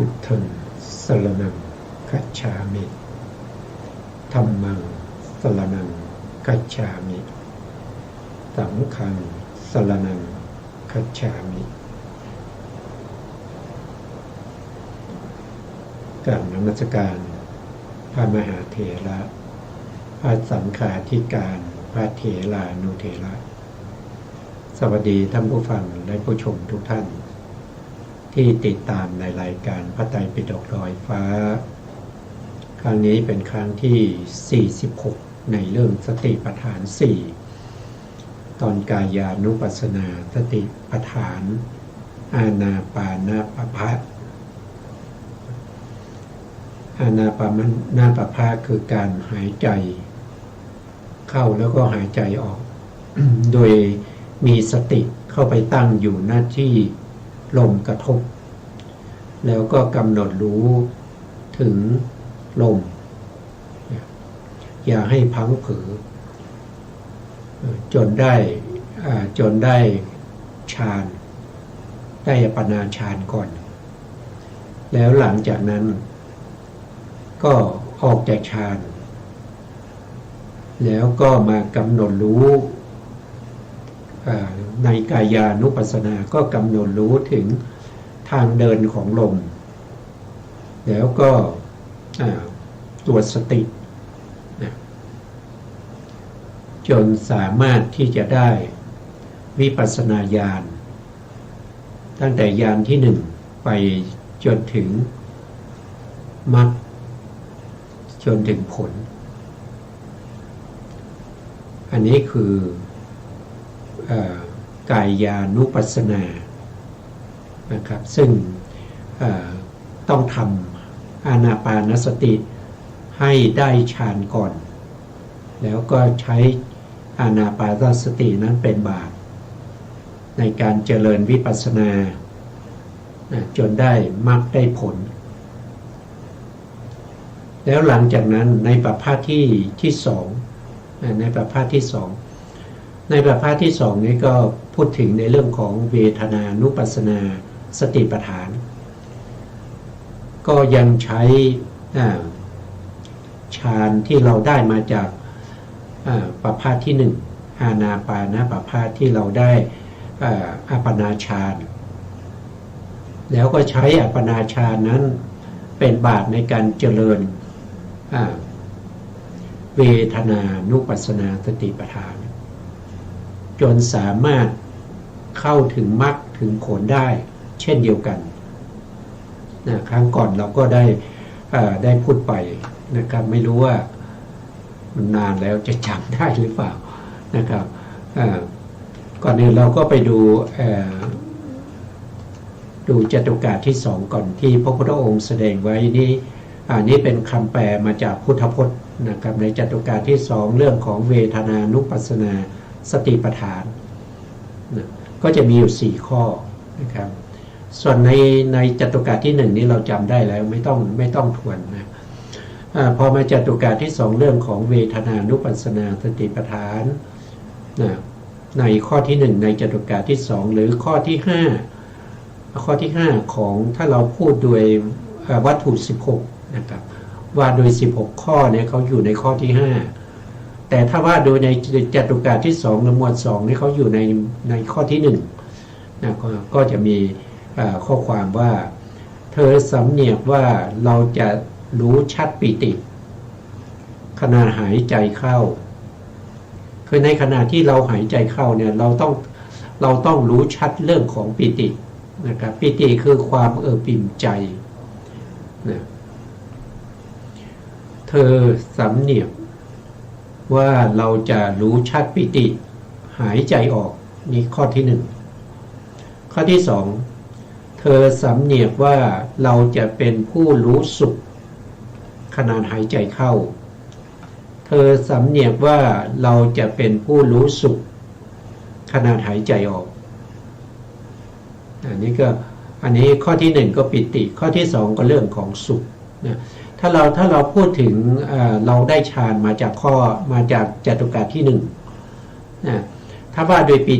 พุทธังสรณังคัจฉามิธัมมังสรณังคัจฉามิสังฆังสรณังคัจฉามิกราบนมัสการพระมหาเถระพระสังฆาธิการพระเถรานุเถระสวัสดีท่านผู้ฟังและผู้ชมทุกท่านที่ติดตามในรายการพระไตรปิฎกลอยฟ้าครั้งนี้เป็นครั้งที่46ในเรื่องสติปัฏฐาน4ตอนกายานุปัสสนาสติปัฏฐานอานาปานปภะอานาปานปภะคือการหายใจเข้าแล้วก็หายใจออก โดยมีสติเข้าไปตั้งอยู่หน้าที่ลมกระทบแล้วก็กำหนดรู้ถึงลมอย่าให้พังเผลอจนได้ฌานได้อัปปนาฌานก่อนแล้วหลังจากนั้นก็ออกจากฌานแล้วก็มากำหนดรู้ในกายานุปัสสนาก็กำหนดรู้ถึงทางเดินของลมแล้วก็ตัวสติจนสามารถที่จะได้วิปัสสนาญาณตั้งแต่ญาณที่1ไปจนถึงมรรคจนถึงผลอันนี้คือกายานุปัสสนานะครับซึ่งต้องทำอานาปานสติให้ได้ฌานก่อนแล้วก็ใช้อานาปานสตินั้นเป็นบาตรในการเจริญวิปัสสนาจนได้มรรคได้ผลแล้วหลังจากนั้นในประภาคที่สองในประภาคที่สองนี้ก็พูดถึงในเรื่องของเวทนานุปัสสนาสติปัฏฐานก็ยังใช้ฌานที่เราได้มาจากประภาคที่1อานาปานประภาคที่เราได้อัปปนาฌานแล้วก็ใช้อัปปนาฌานนั้นเป็นบาตรในการเจริญเวทนานุปัสสนาสติปัฏฐานจนสามารถเข้าถึงมรรคถึงผลได้เช่นเดียวกันครั้งก่อนเราก็ได้พูดไปนะครับไม่รู้ว่ามันนานแล้วจะจำได้หรือเปล่านะครับก่อนอื่นเราก็ไปดูจตุกาที่2ก่อนที่พระพุทธองค์แสดงไว้นี่เป็นคำแปลมาจากพุทธพจน์นะครับในจตุกาที่2เรื่องของเวทนานุปัสสนาสติปัฏฐานก็จะมีอยู่4ข้อนะครับส่วนในจตุกาที่1นี้เราจำได้แล้วไม่ต้องทวนนะพอมาจตุกาที่2เรื่องของเวทนานุปัสสนาสติปัฏฐานในข้อที่1ในจตุกาที่2หรือข้อที่5ของถ้าเราพูดโดยวัตถุ16นะครับว่าโดย16ข้อเนี่ยเขาอยู่ในข้อที่5แต่ถ้าว่าโดยในจตุกาที่2หรือหมวด2นี่เขาอยู่ในข้อที่1นะก็จะมีข้อความว่าเธอสำเนียกว่าเราจะรู้ชัดปิติขณะหายใจเข้าคือในขณะที่เราหายใจเข้าเนี่ยเราต้องรู้ชัดเรื่องของปิตินะครับปิติคือความปิ่มใจนะเธอสำเนียกว่าเราจะรู้ชัดปิติหายใจออกนี่ข้อที่1ข้อที่2เธอสำเนียกว่าเราจะเป็นผู้รู้สุขขณะหายใจเข้าเธอสำเนียกว่าเราจะเป็นผู้รู้สุขขณะหายใจออกอันนี้ข้อที่1ก็ปิติข้อที่2ก็เรื่องของสุขนะถ้าเราพูดถึงเราได้ฌานมาจากจตุกาที่1นะถ้าว่าโดยปิ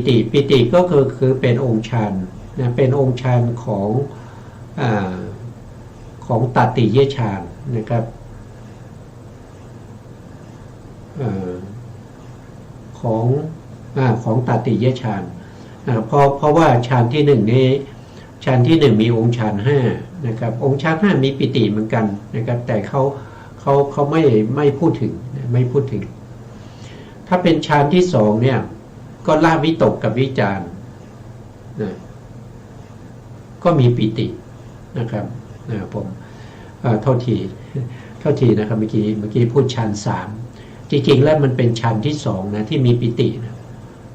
ติก็คือเป็นองค์ฌานนะเป็นองค์ฌานของ ของตติยฌานนะครับของตติยฌานเพราะว่าฌานที่หนึ่งนี้ฌานที่หนึ่งมีองค์ฌานห้านะครับองค์ฌานห้ามีปิติเหมือนกันนะครับแต่เขาไม่พูดถึงไม่พูดถึงถ้าเป็นฌานที่สองเนี่ยก็ละวิตกกับวิจารนะก็มีปิตินะครับผมโทษทีนะครับเมื่อกี้พูดฌานสามจริงๆแล้วมันเป็นฌานที่สองนะที่มีปิติ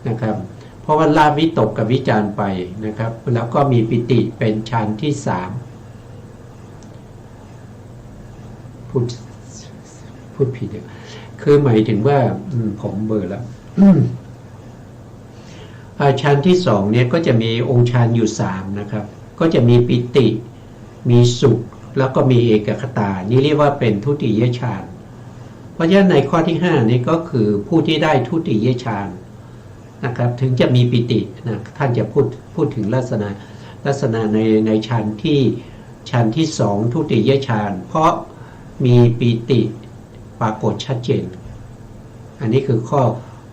นะครับเพราะว่าละวิตกกับวิจารไปนะครับแล้วก็มีปิติเป็นฌานที่สามพูดผิดคือหมายถึงว่าผมเบอร์แล้วฌานที่สองเนี่ยก็จะมีองค์ฌานอยู่สามนะครับก็จะมีปิติมีสุขแล้วก็มีเอกคตานี่เรียกว่าเป็นทุติยฌานเพราะฉะนั้นในข้อที่5นี้ก็คือผู้ที่ได้ทุติยฌานนะครับถึงจะมีปิตินะท่านจะพูดถึงลักษณะในฌานที่สองทุติยฌานเพราะมีปิติปรากฏชัดเจนอันนี้คือ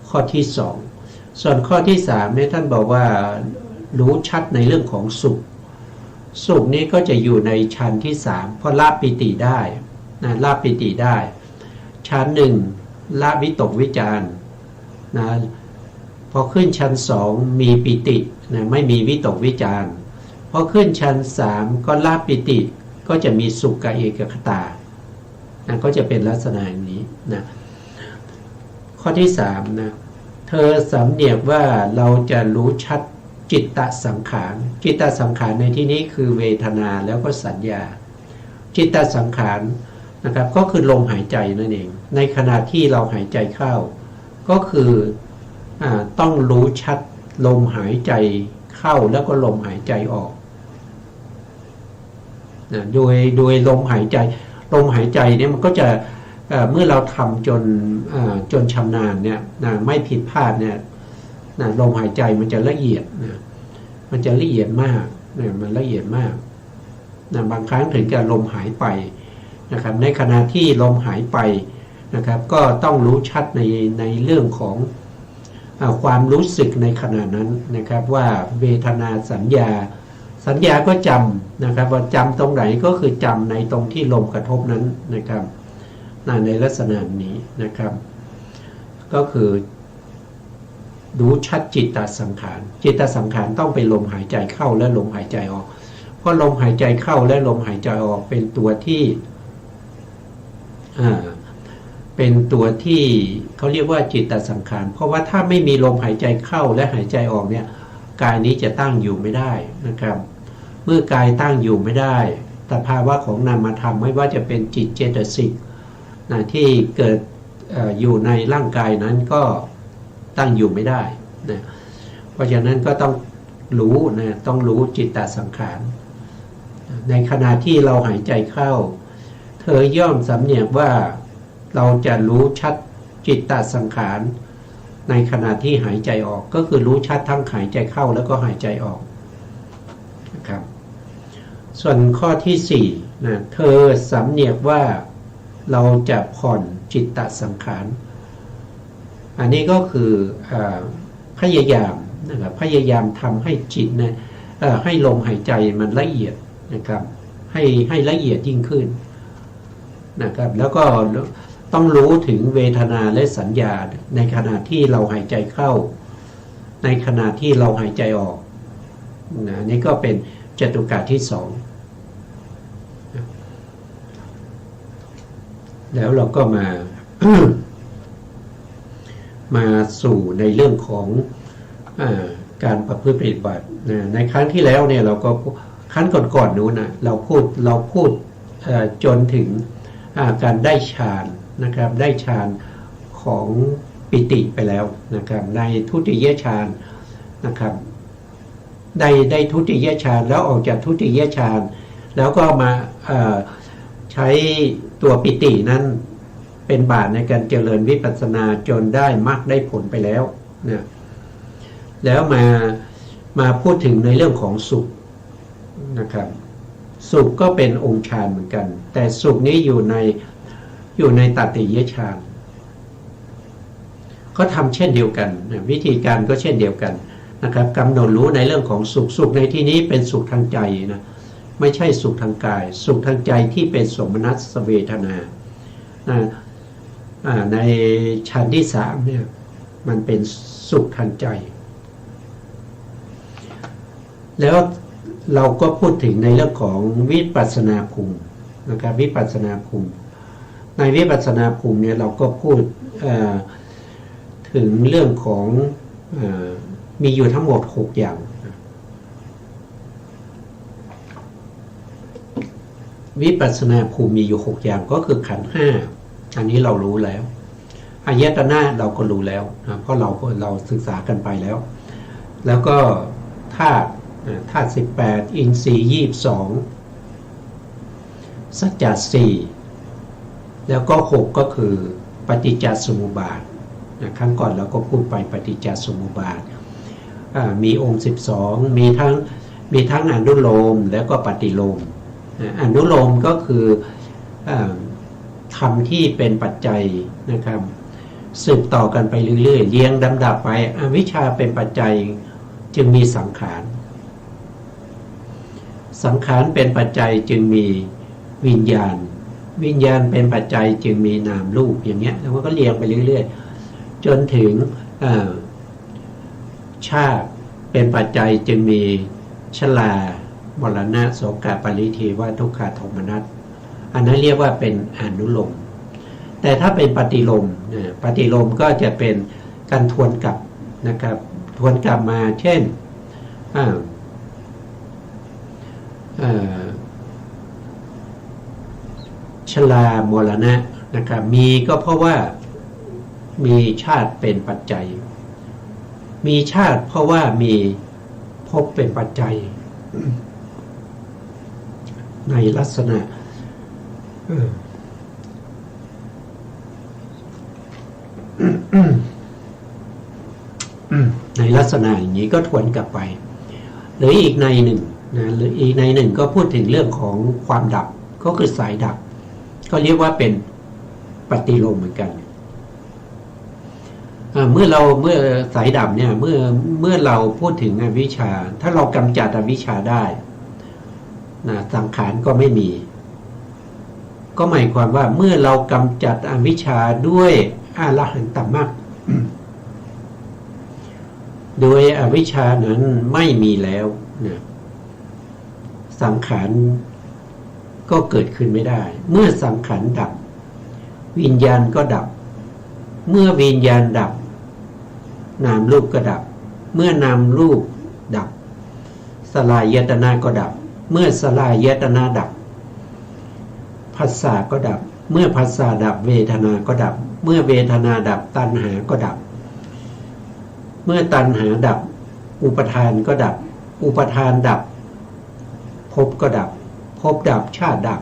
ข้อที่สองส่วนข้อที่3เนี่ยท่านบอกว่ารู้ชัดในเรื่องของสุขนี้ก็จะอยู่ในฌานที่3เพราะละปิติได้นะละปิติได้ฌานหนึ่งละวิตกวิจารนะพอขึ้นฌาน2มีปิตินะไม่มีวิตกวิจารพอขึ้นฌาน3ก็ละปิติก็จะมีสุขกับเอกคตานะก็จะเป็นลักษณะอย่างนี้นะข้อที่3นะเธอสำเนียกว่าเราจะรู้ชัดจิตตสังขารจิตตสังขารในที่นี้คือเวทนาแล้วก็สัญญาจิตตสังขารนะครับก็คือลมหายใจนั่นเองในขณะที่เราหายใจเข้าก็คือต้องรู้ชัดลมหายใจเข้าแล้วก็ลมหายใจออกนะโดยลมหายใจเนี่ยมันก็จะเมื่อเราทำจนชำนาญเนี่ยไม่ผิดพลาดเนี่ยลมหายใจมันจะละเอียดมันจะละเอียดมากมันละเอียดมากบางครั้งถึงกับลมหายไปนะครับในขณะที่ลมหายไปนะครับก็ต้องรู้ชัดในเรื่องของความรู้สึกในขณะนั้นนะครับว่าเวทนาสัญญาก็จำนะครับว่าจำตรงไหนก็คือจำในตรงที่ลมกระทบนั้นนะครับในลักษณะนี้นะครับก็คือรู้ชัดจิตตสังขารต้องเป็นลมหายใจเข้าและลมหายใจออกเพราะลมหายใจเข้าและลมหายใจออกเป็นตัวที่เขาเรียกว่าจิตตสังขารเพราะว่าถ้าไม่มีลมหายใจเข้าและหายใจออกเนี่ยกายนี้จะตั้งอยู่ไม่ได้นะครับเมื่อกายตั้งอยู่ไม่ได้สภาวะของนามธรรมไม่ว่าจะเป็นจิตเจตสิกที่เกิดอยู่ในร่างกายนั้นก็ตั้งอยู่ไม่ได้นะเพราะฉะนั้นก็ต้องรู้จิตตสังขารในขณะที่เราหายใจเข้าเธอย่อมสำเนียกว่าเราจะรู้ชัดจิตตสังขารในขณะที่หายใจออกก็คือรู้ชัดทั้งหายใจเข้าแล้วก็หายใจออกนะครับส่วนข้อที่4นะเธอสำเนียกว่าเราจะผ่อนจิตตสังขารอันนี้ก็คือพยายามนะครับพยายามทำให้จิตเนี่ยให้ลมหายใจมันละเอียดนะครับให้ละเอียดยิ่งขึ้นนะครับแล้วก็ต้องรู้ถึงเวทนาและสัญญาในขณะที่เราหายใจเข้าในขณะที่เราหายใจออกนะนี่ก็เป็นจตุกะที่2แล้วเราก็มา มาสู่ในเรื่องของการประพฤติปฏิบัติในครั้งที่แล้วเนี่ยเราก็ครั้งก่อนๆนู้นนะเราพูดจนถึงการได้ฌานนะครับได้ฌานของปิติไปแล้วนะครับในทุติยฌานนะครับได้ทุติยฌานแล้วออกจากทุติยฌานแล้วก็มาใช้ตัวปิตินั้นเป็นบาตรในการเจริญวิปัสสนาจนได้มรรคได้ผลไปแล้วนะแล้วมาพูดถึงในเรื่องของสุขนะครับ สุขก็เป็นองค์ฌานเหมือนกันแต่สุขนี้อยู่ในตติยฌานก็ทำเช่นเดียวกันวิธีการก็เช่นเดียวกันนะครับกำหนดรู้ในเรื่องของสุขในที่นี้เป็นสุขทางใจนะไม่ใช่สุขทางกายสุขทางใจที่เป็นสมนัสเวทนาในชั้นที่สามเนี่ยมันเป็นสุขทางใจแล้วเราก็พูดถึงในเรื่องของวิปัสสนาภูมินะครับวิปัสสนาภูมิในวิปัสสนาภูมิเนี่ยเราก็พูดถึงเรื่องของมีอยู่ทั้งหมด6อย่างวิปัสสนาภูมิมีอยู่6อย่างก็คือขันธ์5อันนี้เรารู้แล้วอายตนะเราก็รู้แล้วเพราะเราศึกษากันไปแล้วแล้วก็ธาตุ18อินทรีย์22สัจจะ4แล้วก็6ก็คือปฏิจจสมุปบาทครั้งก่อนเราก็พูดไปปฏิจจสมุปบาทมีองค์12มีทั้งอนุโลมแล้วก็ปฏิโลมอนุโลมก็คือธรรมที่เป็นปัจจัยนะครับสืบต่อกันไปเรื่อยๆเรียงลำดับไปอวิชชาเป็นปัจจัยจึงมีสังขารเป็นปัจจัยจึงมีวิญญาณเป็นปัจจัยจึงมีนามรูปอย่างเงี้ยแล้วมันก็เรียงไปเรื่อยๆจนถึงชาติเป็นปัจจัยจึงมีชรามรณะโสกปริเทวทุกขโทมนัสอันนั้นเรียกว่าเป็นอนุโลมแต่ถ้าเป็นปฏิโลมปฏิโลมก็จะเป็นการทวนกลับนะครับทวนกลับมาเช่นชรามรณะนะครับมีก็เพราะว่ามีชาติเป็นปัจจัยมีชาติเพราะว่ามีภพเป็นปัจจัยในลักษณะในลักษณะอย่างนี้ก็ทวนกลับไปหรืออีกในหนึ่งนะหรืออีกในหนึ่งก็พูดถึงเรื่องของความดับก็คือสายดับก็เรียกว่าเป็นปฏิโลมเหมือนกันเมื่อสายดับเนี่ยเมื่อเราพูดถึงอวิชชาถ้าเรากำจัดอวิชชาได้นะสังขารก็ไม่มีก็หมายความว่าเมื่อเรากำจัดอวิชชาด้วยอรหันตมรรคโดยอวิชชานั้นไม่มีแล้วนะสังขารก็เกิดขึ้นไม่ได้เมื่อสังขารดับวิญญาณก็ดับเมื่อวิญญาณดับนามรูปก็ดับเมื่อนามรูปดับสลายตนะก็ดับเมื่อสลายตนะดับผัสสะก็ดับเมื่อผัสสะดับเวทนาก็ดับเมื่อเวทนาดับตัณหาก็ดับเมื่อตัณหาดับอุปทานก็ดับอุปทานดับภพก็ดับภพดับชาติดับ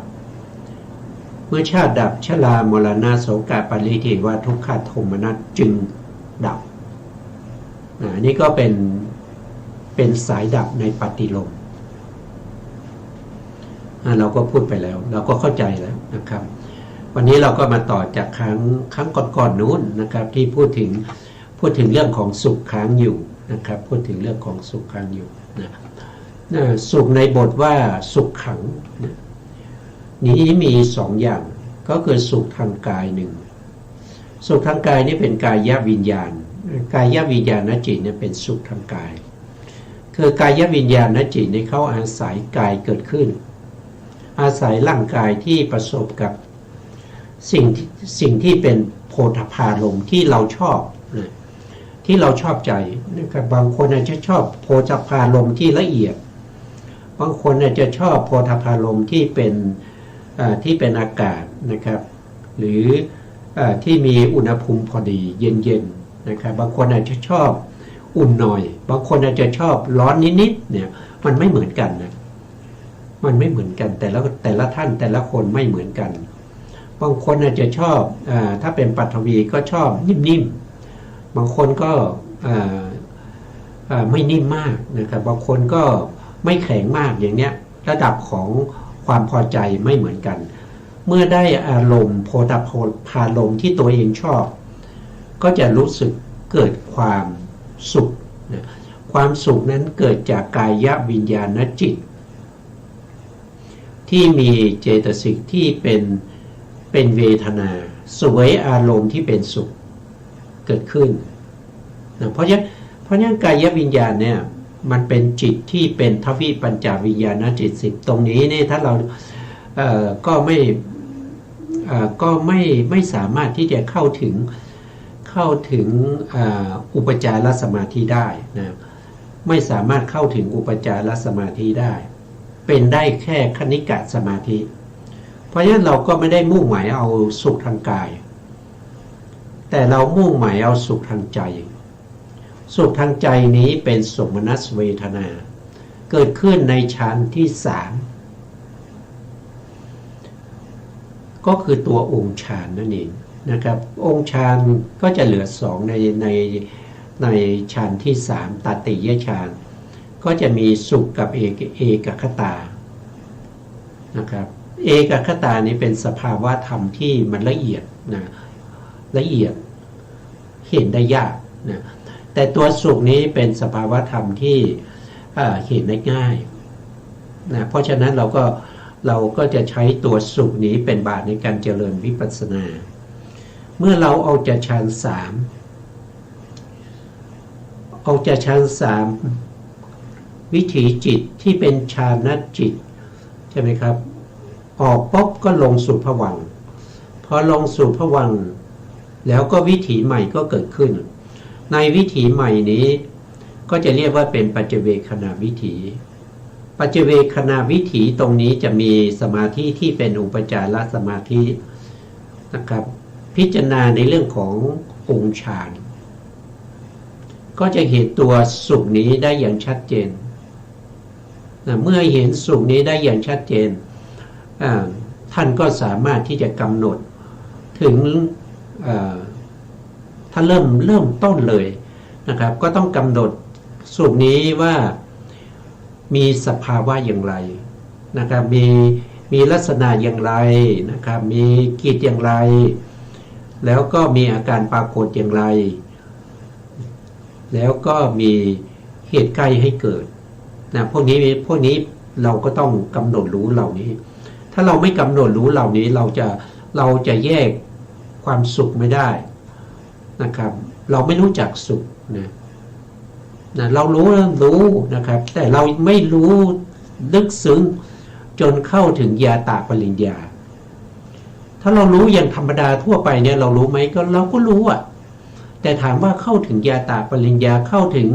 เมื่อชาติดับชรามรณะโสกปริเทวทุกขโทมนัสจึงดับนี่ก็เป็นสายดับในปฏิโลมเราก็พูดไปแล้วเราก็เข้าใจแล้วนะครับวันนี้เราก็มาต่อจากครั้งก่อนๆนู้นนะครับที่พูดถึงเรื่องของสุขค้างอยู่นะครับพูดถึงเรื่องของสุขค้างอยู่นะสุขในบทว่าสุขขังนะนี้มี2อย่างก็คือสุขทางกายหนึ่งสุขทางกายนี่เป็นกายวิญญาณกายวิญญาณจิตเนี่ยเป็นสุขทางกายคือกายวิญญาณจิตในเขาอาศัยกายเกิดขึ้นอาศัยร่างกายที่ประสบกับสิ่งที่เป็นโผฏฐัพพารมณ์ที่เราชอบนะที่เราชอบใจนะครับบางคนอาจจะชอบโผฏฐัพพารมณ์ที่ละเอียดบางคนอาจจะชอบโผฏฐัพพารมณ์ที่เป็นอากาศนะครับหรือที่มีอุณหภูมิพอดีเย็นๆนะครับบางคนอาจจะชอบอุ่นหน่อยบางคนอาจจะชอบร้อนนิดๆเนี่ยมันไม่เหมือนกันนะมันไม่เหมือนกันแต่ละท่านแต่ละคนไม่เหมือนกันบางคนอาจจะชอบถ้าเป็นปัทวีก็ชอบนิ่มๆบางคนก็ไม่นิ่มมากนะครับบางคนก็ไม่แข็งมากอย่างเนี้ยระดับของ ความพอใจไม่เหมือนกัน เมื่อได้อารมณ์โพธพารมณ์ที่ตัวเองชอบก็จะรู้สึกเกิดความสุขนะความสุขนั้นเกิดจากกายวิญญาณจิตที่มีเจตสิกที่เป็นเวทนาสวยอารมณ์ที่เป็นสุขเกิดขึ้นนะเพราะฉะนั้นกายวิญญาณเนี่ยมันเป็นจิตที่เป็นทวิปัญจวิญญาณจิต10ตรงนี้เนี่ยถ้าเราก็ไม่สามารถที่จะเข้าถึงอุปจารสมาธิได้นะไม่สามารถเข้าถึงอุปจารสมาธิได้เป็นได้แค่คณิกะสมาธิเพราะฉะนั้นเราก็ไม่ได้มุ่งหมายเอาสุขทางกายแต่เรามุ่งหมายเอาสุขทางใจสุขทางใจนี้เป็นสมนัสเวทนาเกิดขึ้นในฌานที่3ก็คือตัวองค์ฌานนั่นเองนะครับองค์ฌานก็จะเหลือ2ในฌานที่3ตติยฌานก็จะมีสุขกับเอกคตานะครับเอกคตานี้เป็นสภาวะธรรมที่มันละเอียดนะละเอียดเห็นได้ยากนะแต่ตัวสุขนี้เป็นสภาวะธรรมที่เห็นได้ง่ายนะเพราะฉะนั้นเราก็จะใช้ตัวสุขนี้เป็นบาตรในการเจริญวิปัสสนาเมื่อเราเอาจากฌาน3ออกจากฌาน3วิถีจิตที่เป็นฌานจิตใช่ไหมครับออกปุ๊บก็ลงสู่ภวังค์พอลงสู่ภวังค์แล้วก็วิถีใหม่ก็เกิดขึ้นในวิถีใหม่นี้ก็จะเรียกว่าเป็นปัจเจเวคขณวิถีปัจเจเวคขณวิถีตรงนี้จะมีสมาธิที่เป็นอุปจารสมาธินะครับพิจารณาในเรื่องขององค์ฌานก็จะเห็นตัวสุขนี้ได้อย่างชัดเจนนะเมื่อเห็นสุขนี้ได้อย่างชัดเจนท่านก็สามารถที่จะกำหนดถึงถ้าเริ่มต้นเลยนะครับก็ต้องกำหนดสุขนี้ว่ามีสภาวะอย่างไรนะครับมีลักษณะอย่างไรนะครับมีกิจอย่างไรแล้วก็มีอาการปรากฏอย่างไรแล้วก็มีเหตุใกล้ให้เกิดนะพวกนี้เราก็ต้องกำหนดรู้เหล่านี้ถ้าเราไม่กำหนดรู้เหล่านี้เราจะแยกความสุขไม่ได้นะครับเราไม่รู้จักสุขนะเรารู้นะครับแต่เราไม่รู้ลึกซึ้งจนเข้าถึงญาตปริญญาถ้าเรารู้อย่างธรรมดาทั่วไปเนี่ยเรารู้ไหมก็เราก็รู้อ่ะแต่ถามว่าเข้าถึงญาตปริญญาเข้าถึง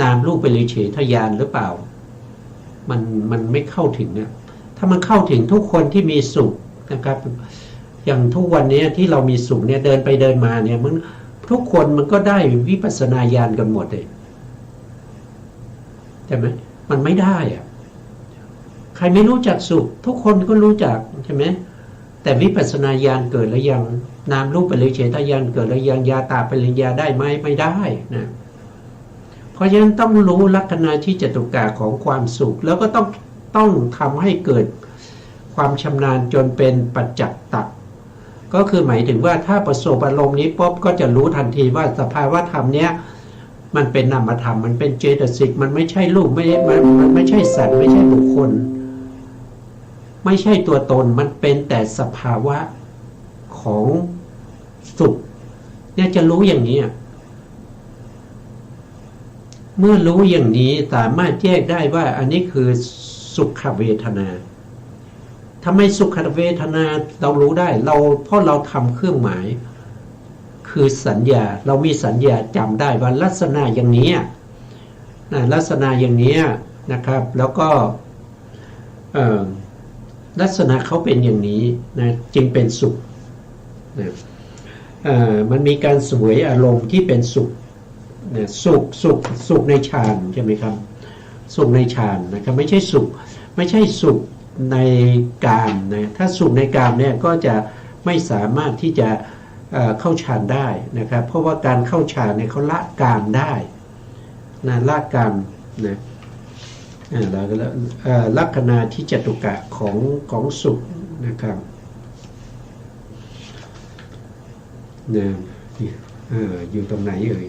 นามรูปปริเฉทญาณหรือเปล่ามันไม่เข้าถึงเนี่ยถ้ามันเข้าถึงทุกคนที่มีสุขนะครับอย่างทุกวันนี้ที่เรามีสุขเนี่ยเดินไปเดินมาเนี่ยมันทุกคนมันก็ได้วิปัสสนาญาณกันหมดเลยใช่ไหมมันไม่ได้อะใครไม่รู้จักสุขทุกคนก็รู้จักใช่ไหมแต่วิปัสสนาญาณเกิดแล้วยังนามรูปปริเฉทญาณเกิดแล้วยังญาตปริญญาได้ไหมไม่ได้นะเพราะฉะนั้นต้องรู้ลักษณะที่จตุกะของความสุขแล้วก็ต้องทำให้เกิดความชำนาญจนเป็นปัจจักตักก็คือหมายถึงว่าถ้าประสบอารมณ์นี้ปุ๊บก็จะรู้ทันทีว่าสภาวะธรรมเนี้ยมันเป็นนามธรรมมันเป็นเจตสิกมันไม่ใช่รูปมันไม่ใช่สัตว์ไม่ใช่บุคคลไม่ใช่ตัวตนมันเป็นแต่สภาวะของสุขเนี่ยจะรู้อย่างนี้เมื่อรู้อย่างนี้สามารถแยกได้ว่าอันนี้คือสุขเวทนาทำไมสุขเวทนาเรารู้ได้เพราะเราทำเครื่องหมายคือสัญญาเรามีสัญญาจำได้ว่าลักษณะอย่างนี้ลักษณะอย่างนี้นะครับแล้วก็ลักษณะเขาเป็นอย่างนี้นะจึงเป็นสุขนะมันมีการสวยอารมณ์ที่เป็นสุขนะสุขในฌานใช่ไหมครับสุขในฌานนะครับไม่ใช่สุขในกามนะถ้าสุขในกามเนี่ยก็จะไม่สามารถที่จะเข้าฌานได้นะครับเพราะว่าการเข้าฌานเนี่ยเขาละกามได้นะละกามนะ แล้วก็ลัคนาที่จตุกะของสุขนะครับนะอยู่ตรงไหนเอ่ย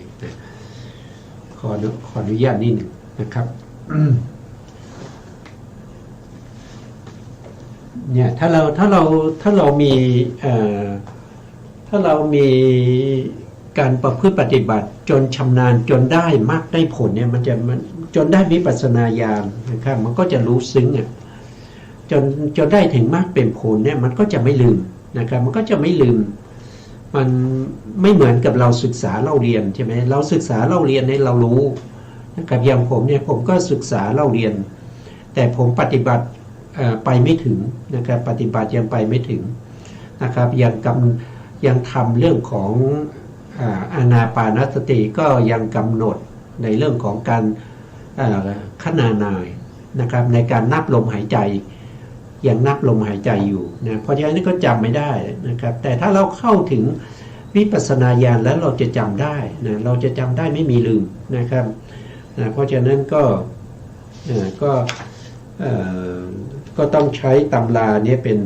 ขออนุญาตนิดหนึ่งนะครับเนี่ยถ้าเรามีการประพฤติปฏิบัติจนชำนาญจนได้มากได้ผลเนี่ยมันจนได้วิปัสสนาญาณนะครับมันก็จะรู้ซึ้งจนได้ถึงมากเป็นผลเนี่ยมันก็จะไม่ลืมนะครับมันก็จะไม่ลืมมันไม่เหมือนกับเราศึกษาเล่าเรียนใช่ไหมเราศึกษาเล่าเรียนเนี่ยเรารู้นะครับอย่างผมเนี่ยผมก็ศึกษาเล่าเรียนแต่ผมปฏิบัติไปไม่ถึงนะครับปฏิบัติยังไปไม่ถึงนะครับยังทำเรื่องของอานาปานสติก็ยังกำหนดในเรื่องของการขณานายนะครับในการนับลมหายใจยังนับลมหายใจอยู่นะเพราะฉะนั้นก็จำไม่ได้นะครับแต่ถ้าเราเข้าถึงวิปัสสนาญาณแล้วเราจะจำได้นะเราจะจำได้ไม่มีลืมนะครับนะเพราะฉะนั้นก็ต้องใช้ตำราเนี่ยเป็น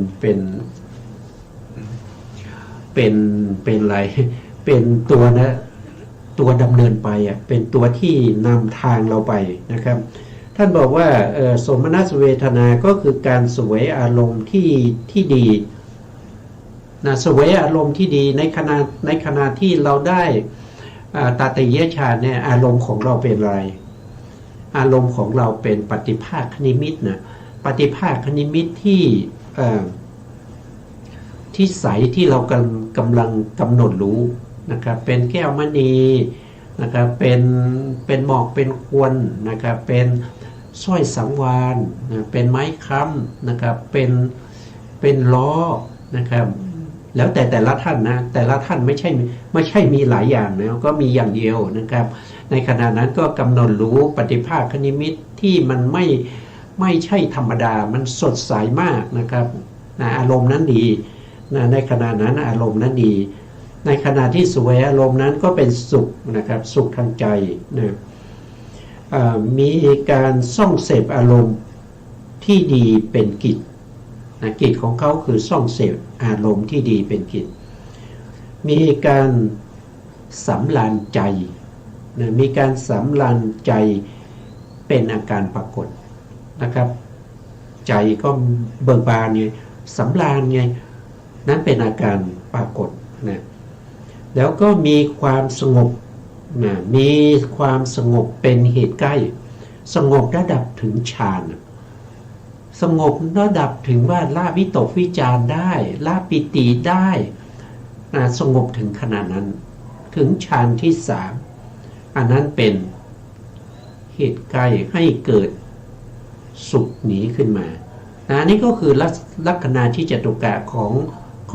อะไรเป็นตัวดำเนินไปเป็นตัวที่นำทางเราไปนะครับท่านบอกว่าสมนัสเวทนาก็คือการเสวยอารมณ์ที่ดีนะเสวยอารมณ์ที่ดีในขณะที่เราได้ตติยฌานเนี่ยอารมณ์ของเราเป็นอะไรอารมณ์ของเราเป็นปฏิภาคนิมิตนะปฏิภาคนิมิตที่ใสที่เรากำลังกำหนดรู้นะครับเป็นแก้วมณีนะครับเป็นหมอกเป็นควนนะครับเป็นสร้อยสังวาลนะเป็นไม้ค้ำนะครับเป็นล้อนะครับแล้วแต่ละท่านนะแต่ละท่านไม่ใช่มีหลายอย่างนะก็มีอย่างเดียวนะครับในขณะนั้นก็กำหนดรู้ปฏิภาคนิมิตที่มันไม่ใช่ธรรมดามันสดใสมากนะครับนะอารมณ์นั้นดีนะในขณะนั้นอารมณ์นั้นดีในขณะที่สวยอารมณ์นั้นก็เป็นสุขนะครับสุขทางใจนะมีการส่องเสพอารมณ์ที่ดีเป็นกิจนะกิจของเขาคือส่องเสพอารมณ์ที่ดีเป็นกิจมีการสำราญใจนะมีการสำราญใจเป็นอาการปรากฏนะครับใจก็เบิกบานไงสำราญไงนั้นเป็นอาการปรากฏนะแล้วก็มีความสงบนะมีความสงบเป็นเหตุใกล้สงบระดับถึงฌานสงบระดับถึงว่าละวิตกวิจารได้ละปิติได้นะสงบถึงขนาดนั้นถึงฌานที่สามอันนั้นเป็นเหตุใกล้ให้เกิดสุขหนีขึ้นมานะนี่ก็คือลัคนาที่จตุกะข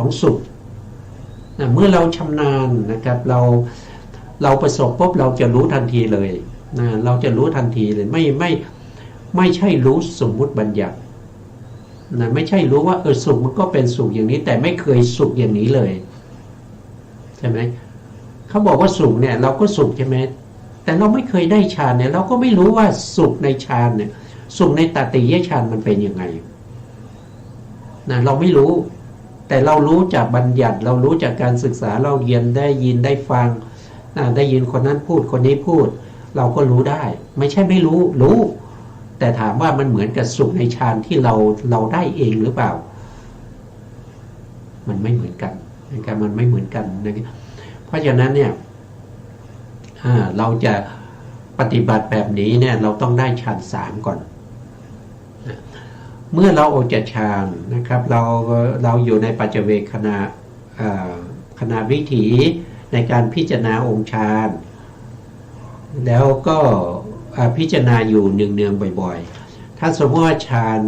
องสุขนะเมื่อเราชำนาญนะครับเราประสบปุ๊บเราจะรู้ทันทีเลยนะเราจะรู้ทันทีเลยไม่ใช่รู้สมมุติบัญญัตินะไม่ใช่รู้ว่าสุขมันก็เป็นสุขอย่างนี้แต่ไม่เคยสุขอย่างนี้เลยใช่ไหมเขาบอกว่าสุขเนี่ยเราก็สุขใช่ไหมแต่เราไม่เคยได้ฌานเนี่ยเราก็ไม่รู้ว่าสุขในฌานเนี่ยสุขในตติยฌานมันเป็นยังไงนะเราไม่รู้แต่เรารู้จากบัญญัติเรารู้จากการศึกษาเราเรียนได้ยินได้ฟังได้ยินคนนั้นพูดคนนี้พูดเราก็รู้ได้ไม่ใช่ไม่รู้แต่ถามว่ามันเหมือนกับสุขในฌานที่เราได้เองหรือเปล่ามันไม่เหมือนกันนะครับมันไม่เหมือนกันนะครับเพราะฉะนั้นเนี่ยเราจะปฏิบัติแบบนี้เนี่ยเราต้องได้ฌานสามก่อนเมื่อเราออกจากฌานนะครับเราอยู่ในปัจเจเวคขณะวิถีในการพิจารณาองค์ฌานแล้วก็พิจารณาอยู่เนืองๆบ่อยๆถ้าสมมติว่าฌาน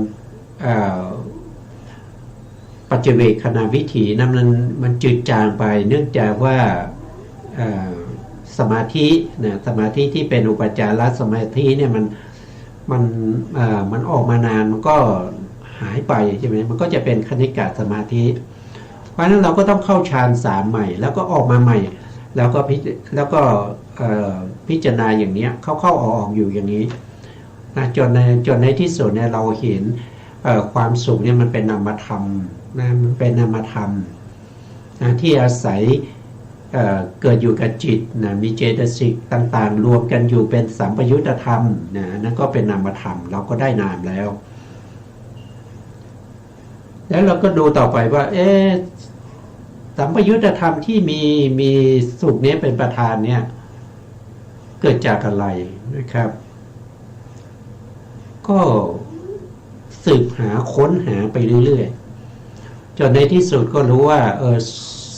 ปัจเจเวคขณะวิถีนั้นมันจืดจางไปเนื่องจากว่าสมาธินะสมาธิที่เป็นอุปจารสมาธิเนี่ยมันออกมานานมันก็หายไปใช่ไหมมันก็จะเป็นคณิกะสมาธิเพราะฉะนั้นเราก็ต้องเข้าฌานสามใหม่แล้วก็ออกมาใหม่แล้วก็พิจารณาอย่างนี้เข้าออกอยู่อย่างนี้ นะจนในที่สุดเนี่ยเราเห็นความสุขเนี่ยมันเป็นนามธรรมนะมันเป็นนามธรรมนะที่อาศัยเกิดอยู่กับจิตนะมีเจตสิกต่างๆรวมกันอยู่เป็นสัมปยุตธรรมนะนั่นก็เป็นนามธรรมเราก็ได้นามแล้วเราก็ดูต่อไปว่าสัมปยุตธรรมที่มีสุขนี้เป็นประธานเนี่ยเกิดจากอะไรนะครับก็สืบหาค้นหาไปเรื่อยๆจนในที่สุดก็รู้ว่า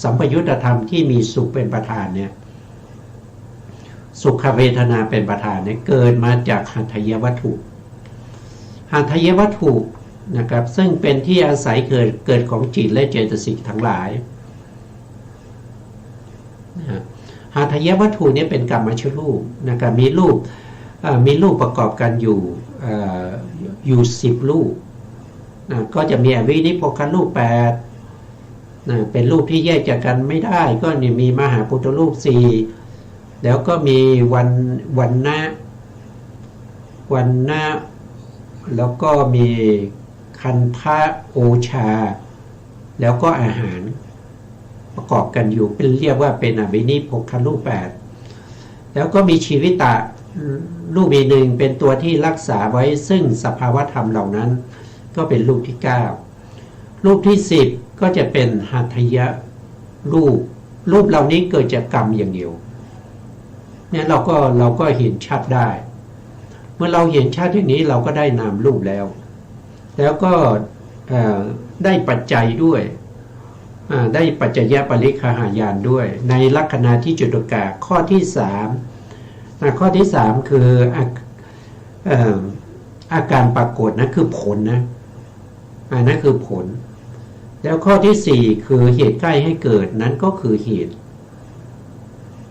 สัมปยุตธรรมที่มีสุขเป็นประธานเนี่ยสุขเวทนาเป็นประธานเนี่ยเกิดมาจากหัตถยวัตถุหัตถยวัตถุนะครับซึ่งเป็นที่อาศัยเกิดของจิตและเจตสิกทั้งหลายหัตถยวัตถุนี้เป็นกรรมชรูปนะครับมีรูปประกอบกันอยู่10 รูปนะก็จะมีอวินิพพครูป8นะเป็นรูปที่แยกจากกันไม่ได้ก็นี่มีมหาพุทธรูป4แล้วก็มีวันนะแล้วก็มีคันธะโอชาแล้วก็อาหารประกอบกันอยู่เป็นเรียกว่าเป็นอวินิพพครูป8แล้วก็มีชีวิตะรูปอีกหนึ่งเป็นตัวที่รักษาไว้ซึ่งสภาวธรรมเหล่านั้นก็เป็นรูปที่9รูปที่10ก็จะเป็นหัตถยรูปเหล่านี้เกิดจากกรรมอย่างเดียวเนี่ยเราก็เห็นชัดได้เมื่อเราเห็นชัดอย่างนี้เราก็ได้นามรูปแล้วก็ได้ปัจจัยด้วยได้ปัจจยปริคหายานด้วยในลักขณะที่จุตกะข้อที่3ข้อที่3คืออาการปรากฏนะคือผลนะนั่นคือผลแล้วข้อที่4คือเหตุใกล้ให้เกิดนั้นก็คือเหตุ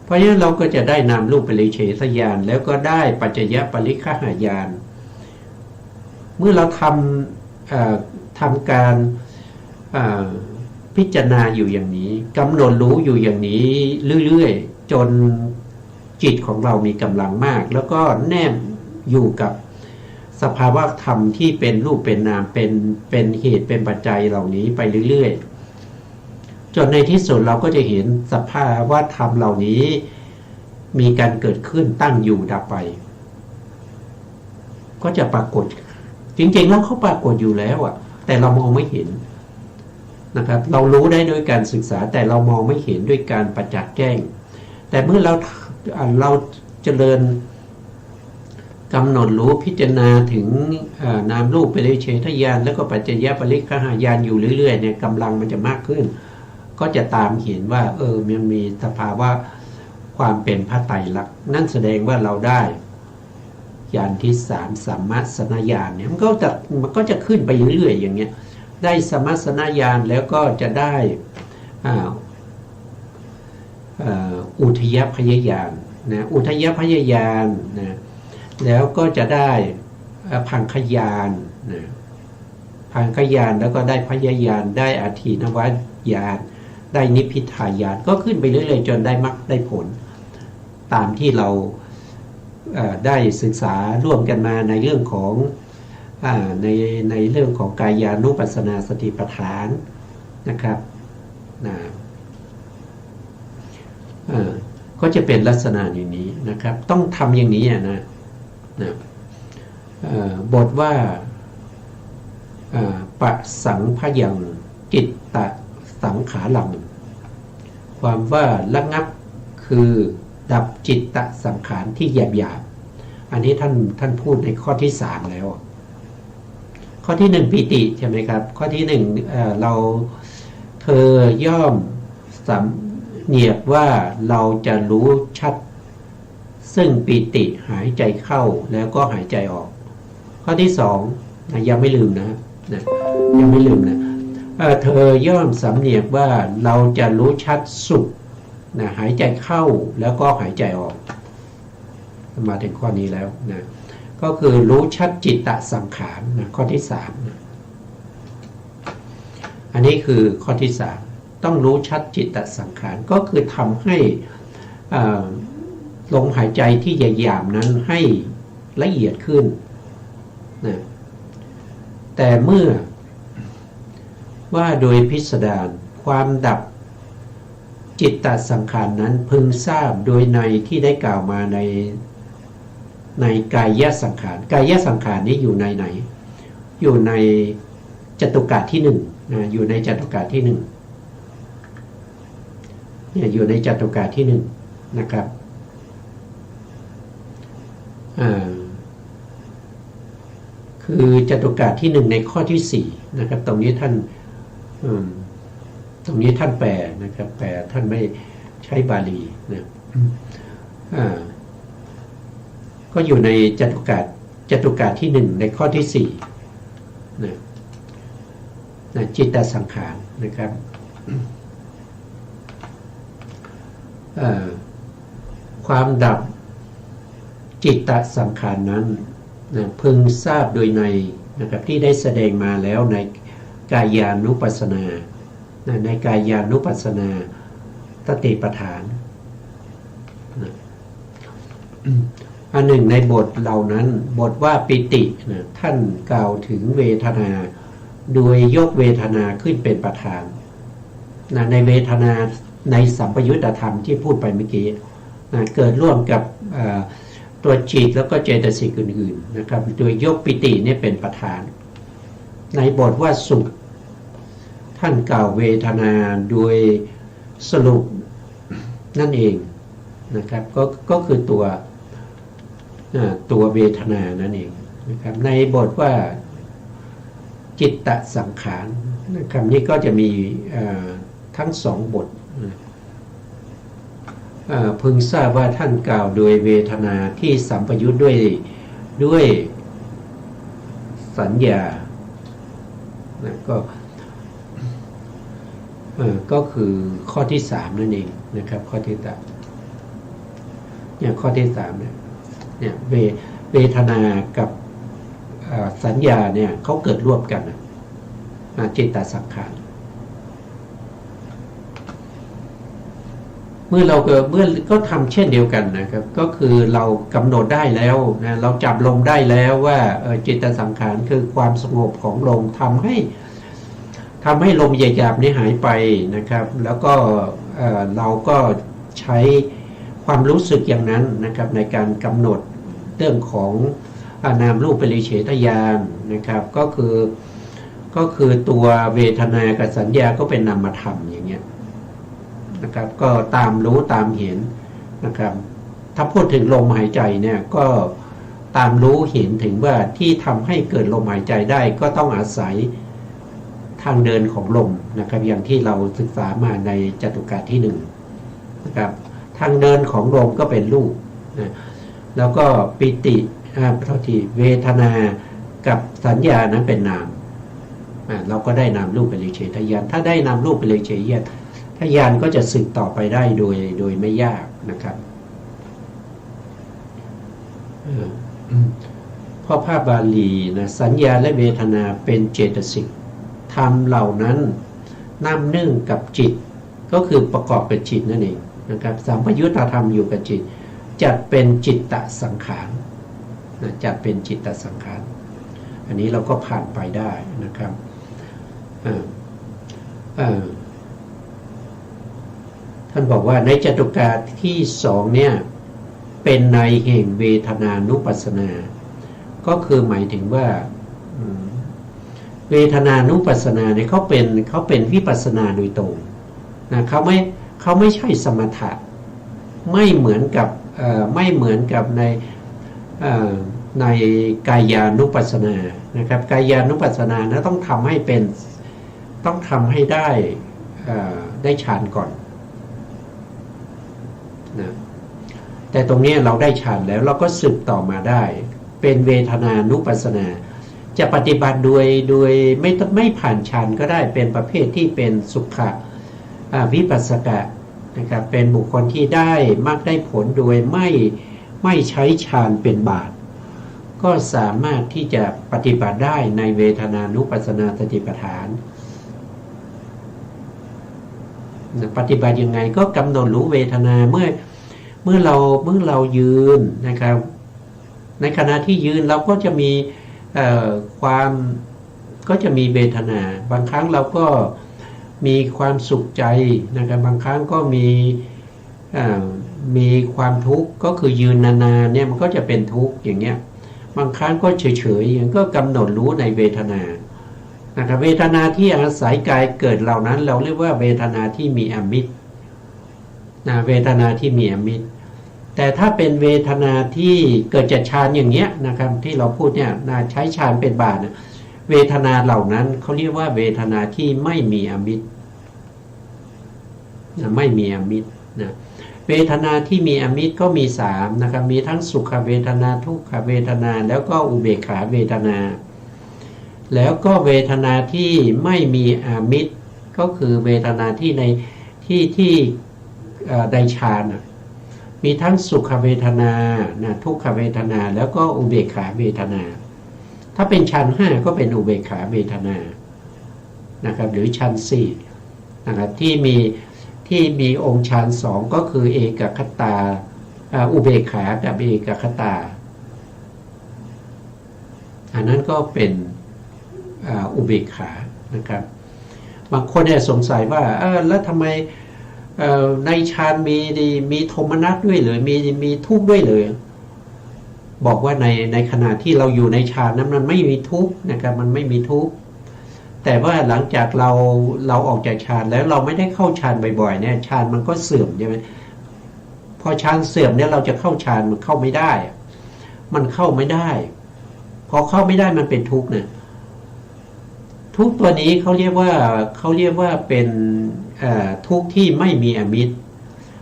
เพราะฉะนั้นเราก็จะได้นามรูปปริเฉทญาณแล้วก็ได้ปัจจยปริคหายานเมื่อเราทำการพิจารณาอยู่อย่างนี้กำหนดรู้อยู่อย่างนี้เรื่อยๆจนจิตของเรามีกำลังมากแล้วก็แนบอยู่กับสภาวะธรรมที่เป็นรูปเป็นนามเป็นเหตุเป็นปัจจัยเหล่านี้ไปเรื่อยๆจนในที่สุดเราก็จะเห็นสภาวะธรรมเหล่านี้มีการเกิดขึ้นตั้งอยู่ดับไปก็จะปรากฏจริงๆแล้วเขาปรากฏอยู่แล้วอ่ะแต่เรามองไม่เห็นนะครับเรารู้ได้ด้วยการศึกษาแต่เรามองไม่เห็นด้วยการประจักษ์แจ้งแต่เมื่อเราเจริญกำหนดรู้พิจารณาถึงนามรูปปริเฉทญาณแล้วก็ปัจจยปริคหายานอยู่เรื่อยๆเนี่ยกำลังมันจะมากขึ้นก็จะตามเห็นว่ามันมีสภาวะความเป็นพระไตรลักษณ์นั่นแสดงว่าเราได้ญาณที่3สัมมัสสนญาณเนี่ยมันก็จะขึ้นไปเรื่อยๆอย่างเงี้ยได้สัมมัสสนญาณแล้วก็จะได้อุทยพยญาณนะอุทยพยญาณนะแล้วก็จะได้พังคญาณนะพังคญาณแล้วก็ได้พยญาณได้อทีนวญาณได้นิพพิทายานก็ขึ้นไปเรื่อยๆจนได้มรรคได้ผลตามที่เราได้ศึกษาร่วมกันมาในเรื่องของในเรื่องของกายานุปัสสนาสติปัฏฐานนะครับก็จะเป็นลักษณะอย่างนี้นะครับต้องทำอย่างนี้นะบทว่าปะสังพยังจิตตสังขารังความว่าระงับคือดับจิตตสังขารที่หยาบๆอันนี้ท่านพูดในข้อที่3แล้วข้อที่1ปิติใช่ไหมครับข้อที่1เธอย่อมสำเนียกว่าเราจะรู้ชัดซึ่งปิติหายใจเข้าแล้วก็หายใจออกข้อที่2ยังไม่ลืมนะยังไม่ลืมนะเธอย่อมสำเนียกว่าเราจะรู้ชัดสุขนะหายใจเข้าแล้วก็หายใจออกมาถึงข้อนี้แล้วนะก็คือรู้ชัดจิตตสังขารนะข้อที่3นะอันนี้คือข้อที่3ต้องรู้ชัดจิตตสังขารก็คือทำให้ลมหายใจที่หยาบๆนั้นให้ละเอียดขึ้น นะแต่เมื่อว่าโดยพิสดารความดับจิตตสังขารนั้นพึงทราบโดยในที่ได้กล่าวมาในกายสังขารกายสังขารนี้อยู่ในไหนอยู่ในจตุกะที่หนึ่งนะอยู่ในจตุกะที่หนึ่งเนี่ยอยู่ในจตุกะที่หนึ่งนะครับคือจตุกะที่หนึ่งในข้อที่สี่นะครับตรงนี้ท่านแปลนะครับแปลท่านไม่ใช้บาลีนะก็อยู่ในจตุกะที่หนึ่งในข้อที่สี่นะจิตตสังขารนะครับความดับจิตตสังขารนั้นนะพึงทราบโดยในนะครับที่ได้แสดงมาแล้วในกายานุปัสสนาในกายานุปัสสนาสติปัฏฐานนะอันหนึ่งในบทเหล่านั้นบทว่าปิตินะท่านกล่าวถึงเวทนาโดยยกเวทนาขึ้นเป็นประธานนะในเวทนาในสัมปยุตธรรมที่พูดไปเมื่อกี้นะเกิดร่วมกับตัวจิตแล้วก็เจตสิกอื่นๆนะครับโดยยกปิตินี่เป็นประธานในบทว่าสุขท่านกล่าวเวทนาโดยสรุปนั่นเองนะครับก็คือตัวเวทนานั่นเองนะครับในบทว่าจิตตสังขารคำนี้ก็จะมีทั้งสองบทพึงทราบว่าท่านกล่าวโดยเวทนาที่สัมปยุทธ์ด้วยสัญญานะก็คือข้อที่สามนั่นเองนะครับข้อที่สามเนี่ยข้อที่สามเนี่ยเวทนากับสัญญาเนี่ยเขาเกิดร่วมกันจิตตสังขารเมื่อก็ทำเช่นเดียวกันนะครับก็คือเรากำหนดได้แล้วนะเราจับลมได้แล้วว่าจิตตสังขารคือความสงบของลมทำให้ลมหยาบๆนี้หายไปนะครับแล้วก็เราก็ใช้ความรู้สึกอย่างนั้นนะครับในการกำหนดเรื่องของนามรูปปริเฉทญาณนะครับก็คือตัวเวทนากับสัญญาก็เป็นนามธรรมอย่างเงี้ยนะครับก็ตามรู้ตามเห็นนะครับถ้าพูดถึงลมหายใจเนี่ยก็ตามรู้เห็นถึงว่าที่ทำให้เกิดลมหายใจได้ก็ต้องอาศัยทางเดินของลมนะครับอย่างที่เราศึกษามาในจตุกะที่หนึ่งนะครับทางเดินของลมก็เป็นรูปนะแล้วก็ปิติเวทนากับสัญญานั้นเป็นนามเราก็ได้นามรูปปริเฉทญาณถ้าได้นามรูปปริเฉทญาณก็จะสืบต่อไปได้โดยไม่ยากนะครับเพราะภาพบาลีนะสัญญาและเวทนาเป็นเจตสิกธรรมเหล่านั้นนำเนื่องกับจิตก็คือประกอบกับจิตนั่นเองนะครับสัมปยุตธรรมอยู่กับจิตจัดเป็นจิตตสังขารนะจัดเป็นจิตตสังขารอันนี้เราก็ผ่านไปได้นะครับท่านบอกว่าในจตุกะที่สองเนี่ยเป็นในแห่งเวทนานุปัสสนาก็คือหมายถึงว่าเวทนานุปัสสนาเนี่ยเขาเป็นวิปัสสนาโดยตรงนะเขาไม่ใช่สมถะไม่เหมือนกับในกายานุปัสสนานะครับกายานุปัสสนานะต้องทำให้ได้ฌานก่อนนะแต่ตรงนี้เราได้ฌานแล้วเราก็สืบต่อมาได้เป็นเวทนานุปัสสนาจะปฏิบัติโดยไม่ผ่านฌานก็ได้เป็นประเภทที่เป็นสุขะวิปัสสกะนะครับเป็นบุคคลที่ได้มากได้ผลโดยไม่ใช้ฌานเป็นบาตรก็สามารถที่จะปฏิบัติได้ในเวทนานุปัสสนาสติปัฏฐานปฏิบัติยังไงก็กำหนดรู้เวทนาเมื่อเรายืนนะครับในขณะที่ยืนเราก็จะมี ความก็จะมีเวทนาบางครั้งเราก็มีความสุขใจนะครับบางครั้งก็มีความทุกข์ก็คือยืนนานๆเนี่ยมันก็จะเป็นทุกข์อย่างเงี้ยบางครั้งก็เฉยๆอย่างก็กำหนดรู้ในเวทนานะครับเวทนาที่อาศัยกายเกิดเหล่านั้นเราเรียกว่าเวทนาที่มีอมิตรนะเวทนาที่มีอมิตรแต่ถ้าเป็นเวทนาที่เกิดจากฌานอย่างเงี้ยนะครับที่เราพูดเนี่ยใช้ฌานเป็นบาตรเวทนาเหล่านั้นเขาเรียกว่าเวทนาที่ไม่มีอมิตรนะไม่มีอมิตรนะเวทนาที่มีอมิตรก็มี3นะครับมีทั้งสุขเวทนาทุกขเวทนาแล้วก็อุเบกขาเวทนาแล้วก็เวทนาที่ไม่มีอมิตรก็คือเวทนาที่ในที่ในฌานมีทั้งสุขเวทนาทุกขเวทนาแล้วก็อุเบกขาเวทนาถ้าเป็นฌาน5ก็เป็นอุเบกขาเวทนานะครับหรือฌาน4นะครับที่มีองค์ฌาน2ก็คือเอกคตาอุเบกขากับเอกคตาอันนั้นก็เป็นอุเบกขานะครับบางคนเนี่ยสงสัยว่าแล้วทำไมในฌานมีโทมนัสด้วยหรือมีทุกข์ด้วยเลยบอกว่าในขณะที่เราอยู่ในฌานนั้นมันไม่มีทุกข์นะครับมันไม่มีทุกข์แต่ว่าหลังจากเราออกจากฌานแล้วเราไม่ได้เข้าฌานบ่อยๆเนี่ยฌานมันก็เสื่อมใช่ไหมพอฌานเสื่อมเนี่ยเราจะเข้าฌานมันเข้าไม่ได้มันเข้าไม่ได้พอเข้าไม่ได้มันเป็นทุกข์เนี่ยทุกข์ตัวนี้เขาเรียกว่าเป็นทุกข์ที่ไม่มีอมิตร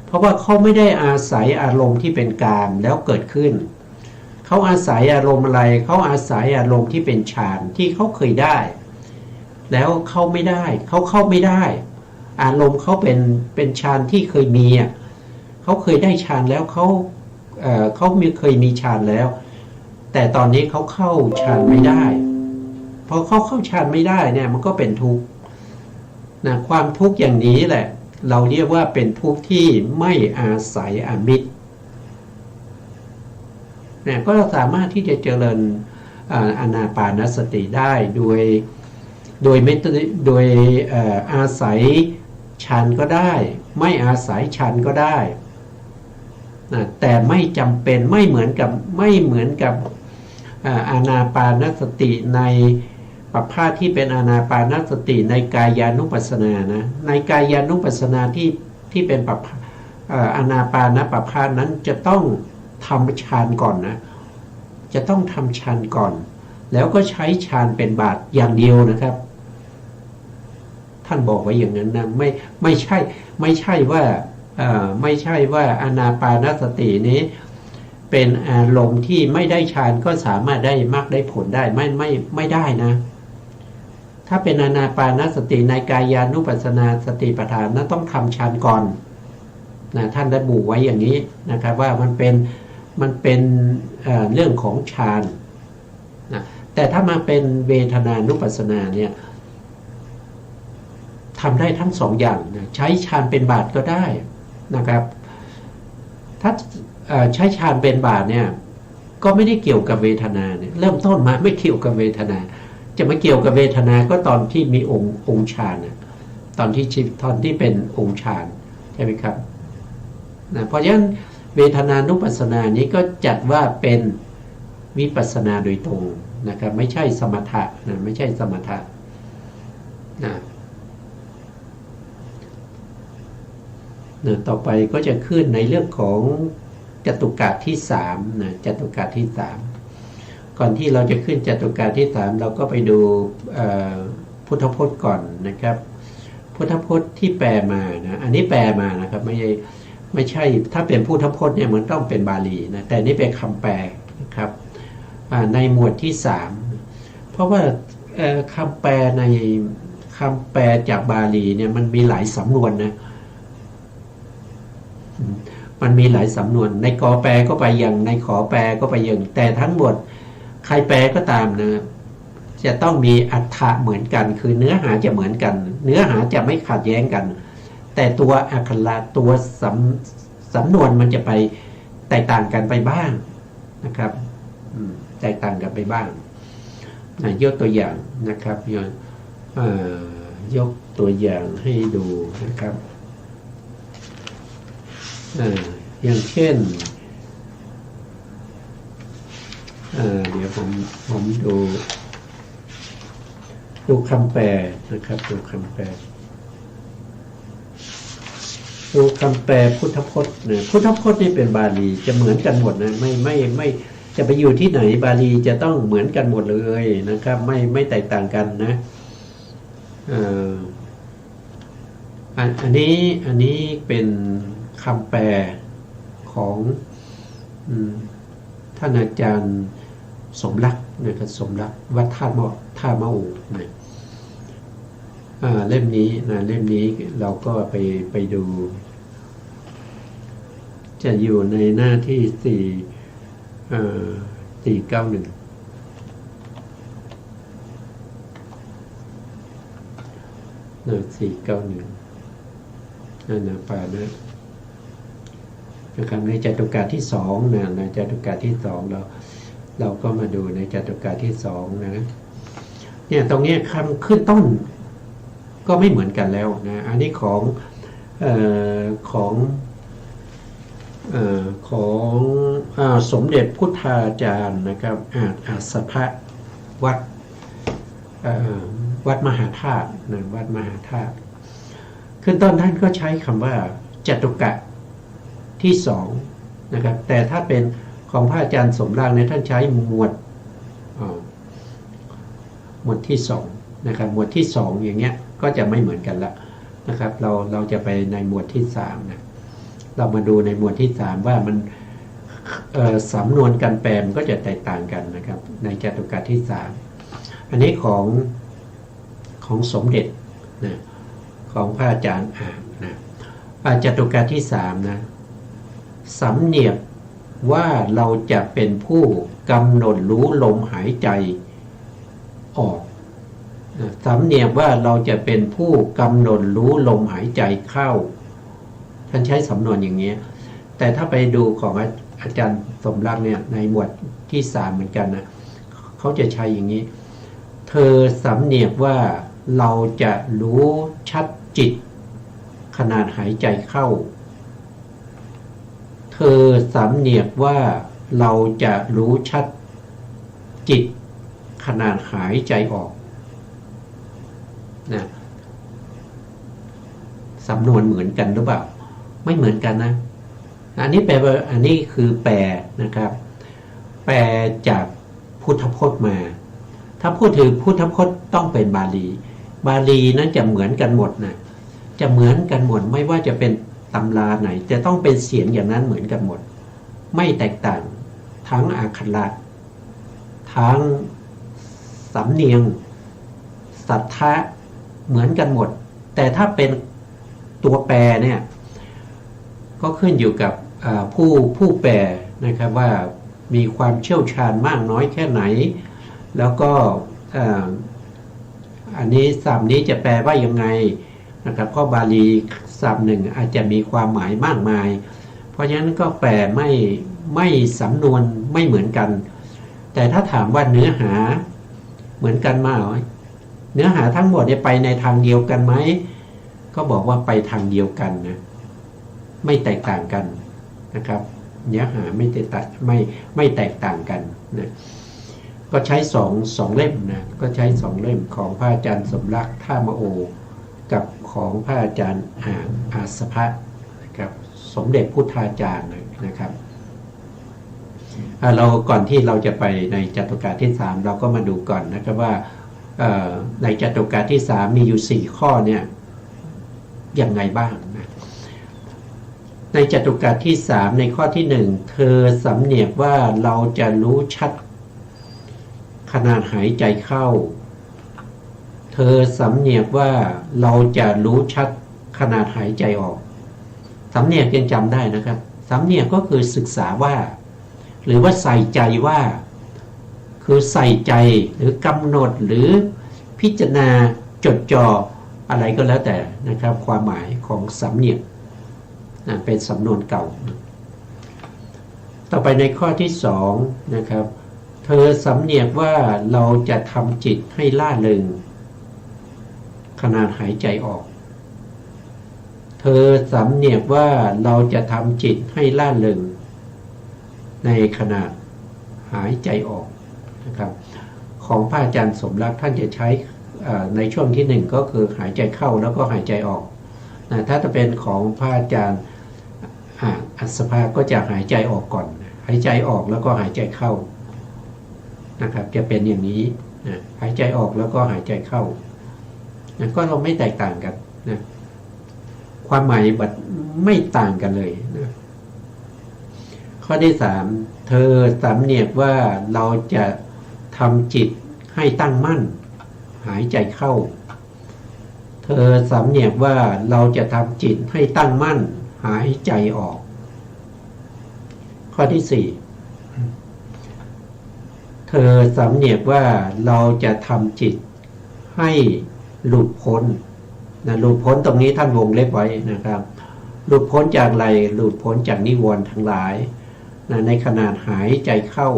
เพราะว่าเขาไม่ได้อาศัยอารมณ์ที่เป็นกามแล้วเกิดขึ้นเขาอาศัยอารมณ์อะไรเขาอาศัยอารมณ์ที่เป็นฌานที่เขาเคยได้แล้วเข้าไม่ได้เขาเข้าไม่ได้อารมณ์เขาเป็นฌานที่เคยมีเขาเคยได้ฌานแล้วเขาเคยมีฌานแล้วแต่ตอนนี้เขาเข้าฌานไม่ได้พอเข้าฌานไม่ได้เนี่ยมันก็เป็นทุกข์นะความทุกข์อย่างนี้แหละเราเรียกว่าเป็นทุกข์ที่ไม่อาศัยอมิตรเนี่ยก็สามารถที่จะเจริญอานาปานสติได้โดยอาศัยฌานก็ได้ไม่อาศัยฌานก็ได้นะแต่ไม่จำเป็นไม่เหมือนกับอานาปานสติในปภาสที่เป็นอานาปานสติในกายานุปัสสนานะในกายานุปัสสนาที่เป็นอานาปานปภาสนั้นจะต้องทำฌานก่อนนะจะต้องทำฌานก่อนแล้วก็ใช้ฌานเป็นบาตรอย่างเดียวนะครับท่านบอกไว้อย่างนั้นนะไม่ใช่ว่าอานาปานสตินี้เป็นอารมณ์ที่ไม่ได้ฌานก็สามารถได้มรรคได้ผลได้ไม่ได้นะถ้าเป็นอานาปานสติในกายานุปัสสนาสติปัฏฐานนั้นต้องทำฌานก่อนนะท่านได้บุไว้อย่างนี้นะครับว่ามันเป็นเรื่องของฌานนะแต่ถ้ามาเป็นเวทนานุปัสสนาเนี่ยทำได้ทั้ง2 อย่างนะใช้ฌานเป็นบาตรก็ได้นะครับถ้าใช้ฌานเป็นบาตรเนี่ยก็ไม่ได้เกี่ยวกับเวทนาเนี่ยเริ่มต้นมาไม่เกี่ยวกับเวทนาจะมาเกี่ยวกับเวทนาก็ตอนที่มีองค์ฌานนะตอนที่เป็นองค์ฌานใช่ไหมครับนะเพราะฉะนั้นเวทนานุปัสสนานี้ก็จัดว่าเป็นวิปัสสนาโดยตรงนะครับไม่ใช่สมถะนะไม่ใช่สมถะนะต่อไปก็จะขึ้นในเรื่องของจตุกะที่3นะจตุกะที่3ก่อนที่เราจะขึ้นจตุกะที่3เราก็ไปดูพุทธพจน์ก่อนนะครับพุทธพจน์ที่แปลมานะอันนี้แปลมานะครับไม่ใช่ถ้าเป็นพุทธพจน์เนี่ยมันต้องเป็นบาลีนะแต่นี่เป็นคำแปลนะครับในหมวดที่3เพราะว่าคำแปลในคำแปลจากบาลีเนี่ยมันมีหลายสำนวนนะมันมีหลายสำนวนในกอแปลก็ไปอย่างในขอแปลก็ไปอย่างแต่ทั้งหมดใครแปลก็ตามนะจะต้องมีอรรถะเหมือนกันคือเนื้อหาจะเหมือนกันเนื้อหาจะไม่ขัดแย้งกันแต่ตัวอักขระตัวสำนวนมันจะไปแตกต่างกันไปบ้างนะครับแตกต่างกันไปบ้าง ยกตัวอย่างนะครับยกตัวอย่างให้ดูนะครับอย่างเช่นเดี๋ยวผมดูคำแปลนะครับดูคำแปลพุทธพจน์นะพุทธพจน์นี่เป็นบาลีจะเหมือนกันหมดนะไม่จะไปอยู่ที่ไหนบาลีจะต้องเหมือนกันหมดเลยนะครับไม่แตกต่างกันนะอันนี้เป็นคำแปลของท่านอาจารย์สมรักนะครับสมรักวัดท่ามะโอนะเล่มนี้เราก็ไปดูจะอยู่ในหน้าที่491นั่นนะป่านะครับในจตุการที่2นะในจตุการที่2เราก็มาดูในจตุการที่2นะเนี่ยตรงนี้คำขึ้นต้นก็ไม่เหมือนกันแล้วนะอันนี้ของสมเด็จพุทธาจารย์นะครับอาสภะวัดมหาธาตุนะวัดมหาธาตุขึ้นต้นท่านก็ใช้คำว่าจตุกะที่2นะครับแต่ถ้าเป็นของพระอาจารย์สมรักเนี่ยท่านใช้หมวดที่2นะครับหมวดที่2อย่างเงี้ยก็จะไม่เหมือนกันละนะครับเราจะไปในหมวดที่3นะเรามาดูในหมวดที่3ว่ามันสำนวนการแปลมันก็จะแตกต่างกันนะครับในจตุกะที่3อันนี้ของสมเด็จนะของพระอาจารย์นะจตุกะที่3นะสำเนียกว่าเราจะเป็นผู้กำหนดรู้ลมหายใจออกสำเนียกว่าเราจะเป็นผู้กำหนดรู้ลมหายใจเข้าท่านใช้สำนวนอย่างนี้แต่ถ้าไปดูของอาจารย์สมรักเนี่ยในหมวดที่3เหมือนกันนะเขาจะใช้อย่างนี้เธอสำเนียกว่าเราจะรู้ชัดจิตขนาดหายใจเข้าเธอสำเนียกว่าเราจะรู้ชัดจิตขนาดหายใจออกนะสำนวนเหมือนกันหรือเปล่าไม่เหมือนกันนะอันนี้แปลว่าอันนี้คือแปลนะครับแปลจากพุทธพจน์มาถ้าพูดถึงพุทธพจน์ต้องเป็นบาลีนั้นจะเหมือนกันหมดนะจะเหมือนกันหมดไม่ว่าจะเป็นตำราไหนจะต้องเป็นเสียงอย่างนั้นเหมือนกันหมดไม่แตกต่างทั้งอักขระทั้งสำเนียงสัทธะเหมือนกันหมดแต่ถ้าเป็นตัวแปรเนี่ยก็ขึ้นอยู่กับผู้แปลนะครับว่ามีความเชี่ยวชาญมากน้อยแค่ไหนแล้วก็อันนี้ศัพท์นี้จะแปลว่ายังไงนะครับเพราะบาลีศัพท์หนึ่งอาจจะมีความหมายมากมายเพราะฉะนั้นก็แปลไม่สำนวนไม่เหมือนกันแต่ถ้าถามว่าเนื้อหาเหมือนกันไหมเนื้อหาทั้งหมดเนี่ยไปในทางเดียวกันไหมก็บอกว่าไปทางเดียวกันนะไม่แตกต่างกันนะครับเนื้อหาไม่แตกต่างกันนะก็ใช้สองเล่มนะก็ใช้2เล่มของพระอาจารย์สมรักท่ามะโอกับของพระอาจารย์อาสภะนะครับสมเด็จพุทธาจารย์นะครับเราก่อนที่เราจะไปในจตุกะที่3เราก็มาดูก่อนนะครับว่าในจตุกะที่3มีอยู่4ข้อเนี่ยยังไงบ้างนะในจตุกะที่3ในข้อที่1เธอสำเนียกว่าเราจะรู้ชัดขนาดหายใจเข้าเธอสำเนียกว่าเราจะรู้ชัดขนาดหายใจออกสำเนียกยังจำได้นะครับสำเนียกก็คือศึกษาว่าหรือว่าใส่ใจว่าคือใส่ใจหรือกำหนดหรือพิจารณาจดจ่ออะไรก็แล้วแต่นะครับความหมายของสำเนียกเป็นสำนวนเก่าต่อไปในข้อที่2นะครับ เธอสำเนียกว่าเราจะทำจิตให้ล่าเริงขณะหายใจออกเธอสำเนียกว่าเราจะทำจิตให้ล่าเริงในขณะหายใจออกนะครับของพระอาจารย์สมรักท่านจะใช้ในช่วงที่หนึ่งก็คือหายใจเข้าแล้วก็หายใจออกถ้าจะเป็นของพระอาจารย์อัศภาก็จะหายใจออกก่อนหายใจออกแล้วก็หายใจเข้านะครับจะเป็นอย่างนี้นะหายใจออกแล้วก็หายใจเข้านะก็เราไม่แตกต่างกันนะความหมายบัดไม่ต่างกันเลยนะข้อที่สามเธอสำเนียกว่าเราจะทำจิตให้ตั้งมั่นหายใจเข้าเธอสำเนียกว่าเราจะทำจิตให้ตั้งมั่นหายใจออกข้อที่สี่เธอสำเนียกว่าเราจะทำจิตให้หลุดพ้นนะหลุดพ้นตรงนี้ท่านวงเล็บไว้นะครับหลุดพ้นจากอะไรหลุดพ้นจากนิวรณ์ทั้งหลายนะในขณะหายใจเข้า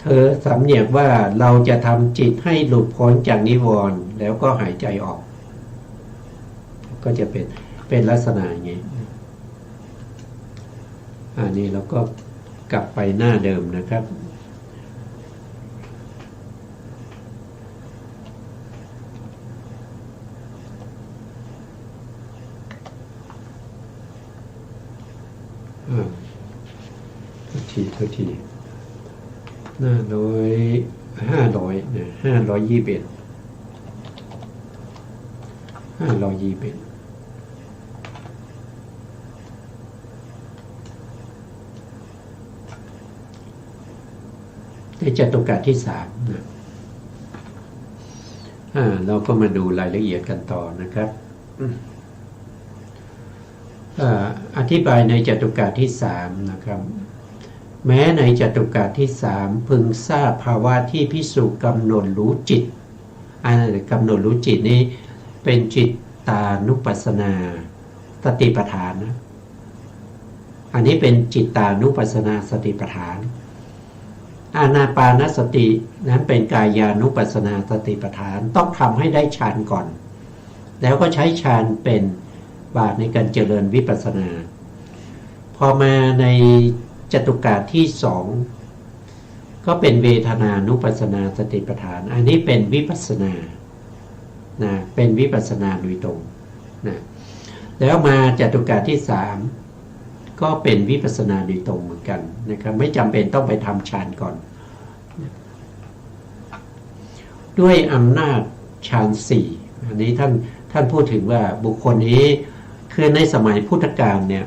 เธอสำเนียกว่าเราจะทำจิตให้หลุดพ้นจากนิวรณ์แล้วก็หายใจออกก็จะเป็นลักษณะอย่างนี้อันนี้เราก็กลับไปหน้าเดิมนะครับโทษทีหน้า500เนี่ย521ในจตุกะที่3นะเราก็มาดูรายละเอียดกันต่อนะครับอธิบายในจตุกะที่3นะครับแม้ในจตุกะที่3พึงทราบภาวะที่ภิกษุกำหนดรู้จิตกำหนดรู้จิตนี้เป็นจิตตานุปัสสนาสติปัฏฐานนะอันนี้เป็นจิตตานุปัสสนาสติปัฏฐานอานาปานสตินั้นเป็นกายานุปัสสนาสติปัฏฐานต้องทำให้ได้ฌานก่อนแล้วก็ใช้ฌานเป็นบาตรในการเจริญวิปัสสนาพอมาในจตุกะที่2ก็เป็นเวทนานุปัสสนาสติปัฏฐานอันนี้เป็นวิปัสสนานะเป็นวิปัสสนาโดยตรงนะแล้วมาจตุกะที่3ก็เป็นวิปัสสนาโดยตรงเหมือนกันนะครับไม่จำเป็นต้องไปทำฌานก่อนด้วยอำนาจฌาน4อันนี้ท่านพูดถึงว่าบุคคลนี้คือในสมัยพุทธกาลเนี่ย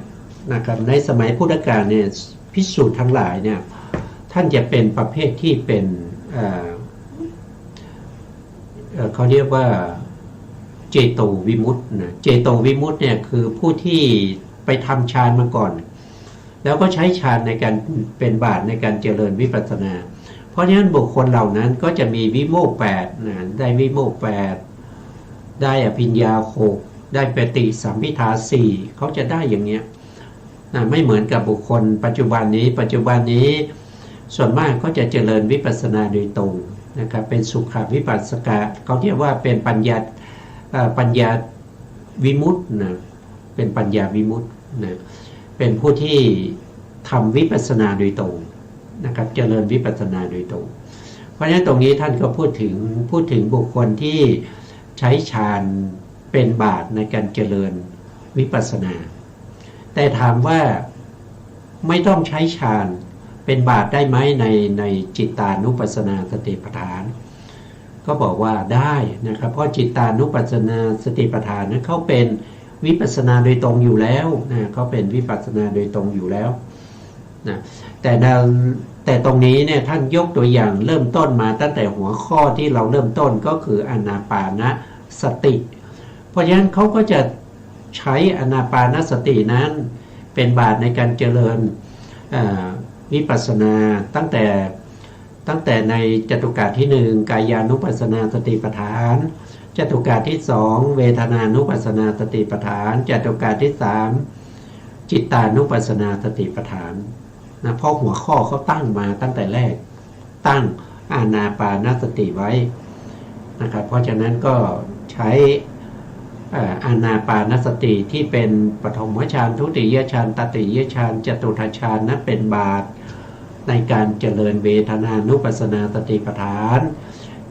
นะครับในสมัยพุทธกาลเนี่ยภิกษุทั้งหลายเนี่ยท่านจะเป็นประเภทที่เป็นเขาเรียกว่าเจโตวิมุตตินะเจโตวิมุตติเนี่ยคือผู้ที่ไปทำฌานมาก่อนแล้วก็ใช้ฌานในการเป็นบาตรในการเจริญวิปัสสนาเพราะฉะนั้นบุคคลเหล่านั้นก็จะมีวิโมกข์8นะได้วิโมกข์8ได้อภิญญา6ได้ปฏิสัมภิทา4เขาจะได้อย่างเนี้ยนะไม่เหมือนกับบุคคลปัจจุบันนี้ส่วนมากก็จะเจริญวิปัสสนาโดยตรงนะครับเป็นสุขวิปัสสกะเขาเรียกว่าเป็นปัญญาวิมุตตินะเป็นปัญญาวิมุตตินะเป็นผู้ที่ทำวิปัสสนาโดยตรงนะครับเจริญวิปัสสนาโดยตรงเพราะฉะนั้นตรงนี้ท่านก็พูดถึงบุคคลที่ใช้ฌานเป็นบาตรในการเจริญวิปัสสนาแต่ถามว่าไม่ต้องใช้ฌานเป็นบาตรได้ไหมในจิตตานุปัสสนาสติปัฏฐานก็บอกว่าได้นะครับเพราะจิตตานุปัสสนาสติปัฏฐานนั้นเขาเป็นวิปัสสนาโดยตรงอยู่แล้วนะเขาเป็นวิปัสสนาโดยตรงอยู่แล้วนะแต่ตรงนี้เนี่ยท่านยกตัวอย่างเริ่มต้นมาตั้งแต่หัวข้อที่เราเริ่มต้นก็คืออานาปานสติเพราะฉะนั้นเขาก็จะใช้อานาปานสตินั้นเป็นบาตรในการเจริญวิปัสสนาตั้งแต่ในจตุกะที่1กายานุปัสสนาสติปัฏฐานจตุกะที่2เวทนานุปัสสนาสติปัฏฐานจตุกะที่3จิตตานุปัสสนาสติปัฏฐาน นะเพราะหัวข้อเขาตั้งมาตั้งแต่แรกตั้งอานาปานสติไว้นะครับเพราะฉะนั้นก็ใช้อานาปานสติที่เป็นปฐมฌานทุติยฌานตติยฌานจตุตฌานนั้นเป็นบาตรในการเจริญเวทนานุปัสสนาสติปัฏฐาน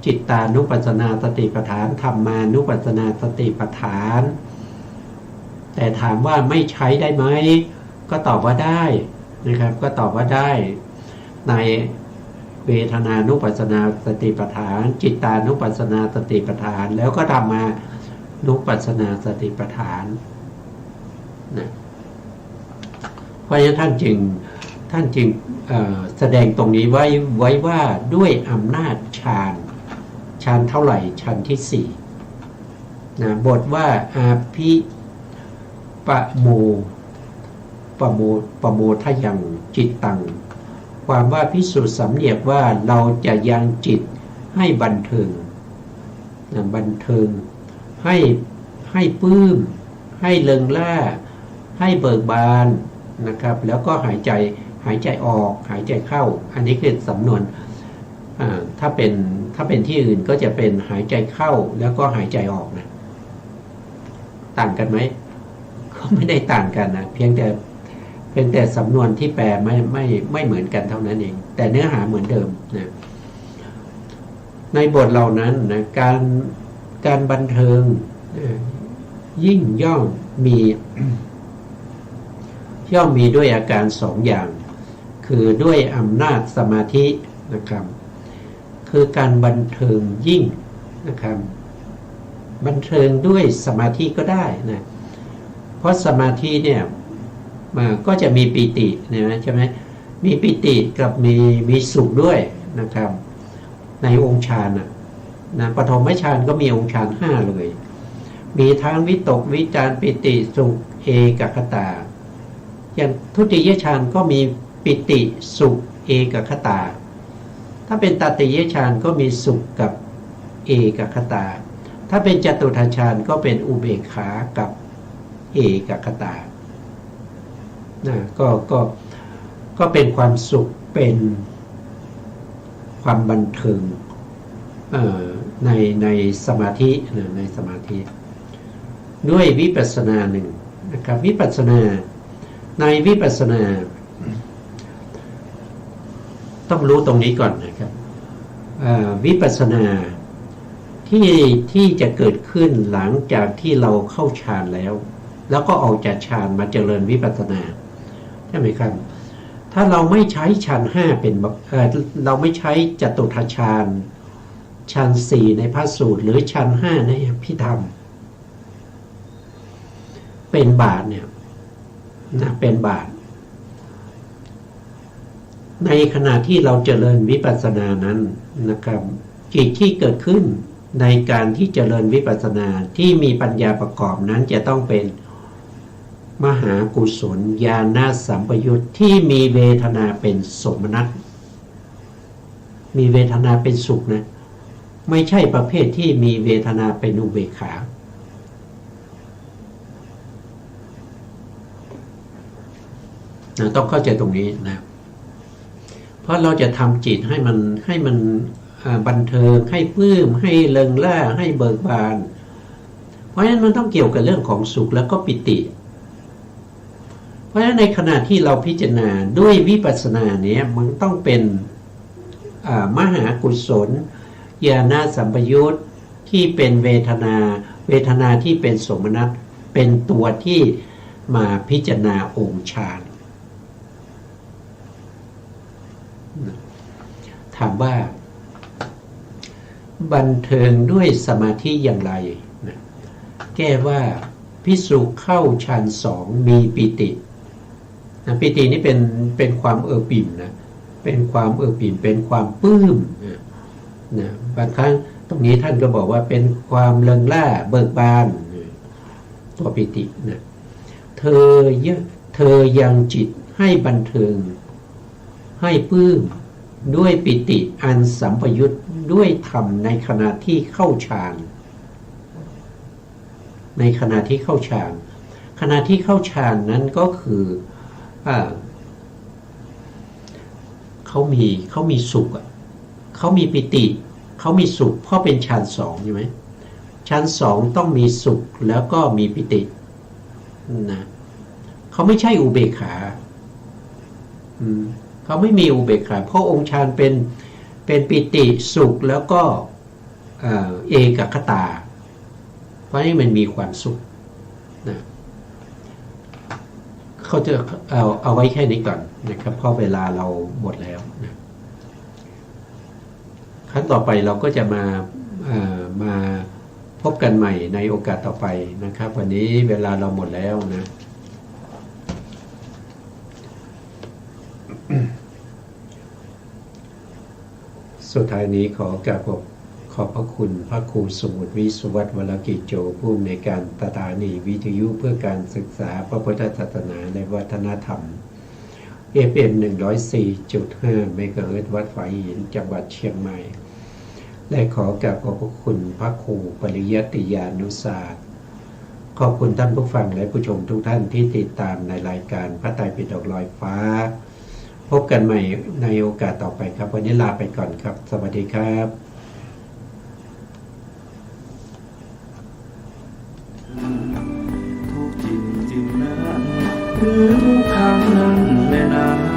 จิตตานุปัสสนาสติปัฏฐานธรรมานุปัสสนาสติปัฏฐานแต่ถามว่าไม่ใช้ได้ไหมก็ตอบว่าได้นะครับก็ตอบว่าได้ในเวทนานุปัสสนาสติปัฏฐานจิตตานุปัสสนาสติปัฏฐานแล้วก็ธรรมานุปัสสนาสติปัฏฐานนะเพราะฉะนั้นท่านจึงแสดงตรงนี้ไว้ว่าด้วยอำนาจฌานเท่าไหร่ฌานที่สี่นะบทว่าอาภิปะโมทยังจิตตังความว่าภิกษุสำเนียกว่าเราจะยังจิตให้บันเทิงนะบันเทิงให้ปลื้มให้เริงร่าให้เบิกบานนะครับแล้วก็หายใจออกหายใจเข้าอันนี้คือสำนวนถ้าเป็นที่อื่นก็จะเป็นหายใจเข้าแล้วก็หายใจออกนะต่างกันไหมก็ไม่ได้ต่างกันนะเพียงแต่สำนวนที่แปลไม่เหมือนกันเท่านั้นเองแต่เนื้อหาเหมือนเดิมนะในบทเหล่านั้นนะการบันเทิงยิ่งย่อมมีด้วยอาการสองอย่างคือด้วยอำนาจสมาธินะครับคือการบันเทิงยิ่งนะครับบันเทิงด้วยสมาธิก็ได้นะเพราะสมาธิเนี่ยก็จะมีปิตินะใช่ไหมมีปิติกับมีสุขด้วยนะครับในองค์ฌานนะปฐมฌานก็มีองค์ฌาน5เลยมีทั้งวิตกวิจารปิติสุขเอกคตาอย่างทุติยฌานก็มีปิติสุขเอกคตาถ้าเป็นตติยฌานก็มีสุขกับเอกคตาถ้าเป็นจตุตฌานก็เป็นอุเบกขากับเอกคตานะก็เป็นความสุขเป็นความบันเทิงในสมาธิในสมาธิด้วยวิปัสสนาหนึ่งนะครับวิปัสสนาในวิปัสสนาต้องรู้ตรงนี้ก่อนนะครับวิปัสสนาที่จะเกิดขึ้นหลังจากที่เราเข้าฌานแล้วก็ออกจากฌานมาเจริญวิปัสสนาใช่ไหมครับถ้าเราไม่ใช้ฌาน5เป็นเราไม่ใช้จตุตฌานฌาน4ในพระสูตรหรือฌาน5ในอภิธรรมเป็นบาตรเนี่ยนะเป็นบาตรในขณะที่เราเจริญวิปัสสนานั้นนะครับจิตที่เกิดขึ้นในการที่เจริญวิปัสสนาที่มีปัญญาประกอบนั้นจะต้องเป็นมหากุศลญาณสัมปยุตที่มีเวทนาเป็นสมนัตมีเวทนาเป็นสุขนะไม่ใช่ประเภทที่มีเวทนาเป็นอุเบกขาต้องเข้าใจตรงนี้นะเพราะเราจะทำจิตให้มันบันเทิงให้ปลื้มให้เริงร่าให้เบิกบานเพราะฉะนั้นมันต้องเกี่ยวกับเรื่องของสุขแล้วก็ปิติเพราะฉะนั้นในขณะที่เราพิจารณาด้วยวิปัสสนาเนี้ยมันต้องเป็นมหากุศลญาณสัมปยุตที่เป็นเวทนาที่เป็นสมนัตเป็นตัวที่มาพิจารณาองค์ฌานถามว่าบันเทิงด้วยสมาธิอย่างไรนะแก้ว่าภิกษุเข้าฌาน2มีปิตินะปิตินี่เป็นความเอิบอิ่มนะเป็นความเอิบอิ่มเป็นความปลื้มนะบางครั้งตรงนี้ท่านก็บอกว่าเป็นความเริงร่าเบิกบานตัวปิตินะเธอยังจิตให้บันเทิงให้ปลื้มด้วยปิติอันสัมปยุตด้วยธรรมในขณะที่เข้าฌานขณะที่เข้าฌานนั้นก็คือ เขามีสุขอ่ะเขามีปิติเขามีสุขเพราะเป็นฌานสองใช่ไหมฌานสองต้องมีสุขแล้วก็มีปิตินะเขาไม่ใช่อุเบกขาเขาไม่มีอุเบกขาเพราะองค์ฌานเป็นปิติสุขแล้วก็เอกคตาเพราะนี่มันมีความสุขนะเขาจะเอาไว้แค่นี้ก่อนนะครับเพราะเวลาเราหมดแล้วนะครั้งต่อไปเราก็จะมาพบกันใหม่ในโอกาสต่อไปนะครับวันนี้เวลาเราหมดแล้วนะสุดท้ายนี้ขอกราบขอบพระคุณพระครูสมุทรวิสุวัตรวรกิจโจผู้อำนวยการสถานีวิทยุเพื่อการศึกษาพระพุทธศาสนาและวัฒนธรรม FM 104.5 เมกะเฮิรตซ์วัดฝายหินจังหวัดเชียงใหม่และขอกราบขอบพระคุณพระครูปริยัติยานุศาสตร์ขอบคุณท่านผู้ฟังและผู้ชมทุกท่านที่ติดตามในรายการพระไตรปิฎกลอยฟ้าพบกันใหม่ในโอกาสต่อไปครับวันนี้ลาไปก่อนครับสวัสดีครับทุกจิตนั้นหรือทุกครั้งนั้นแม่นาง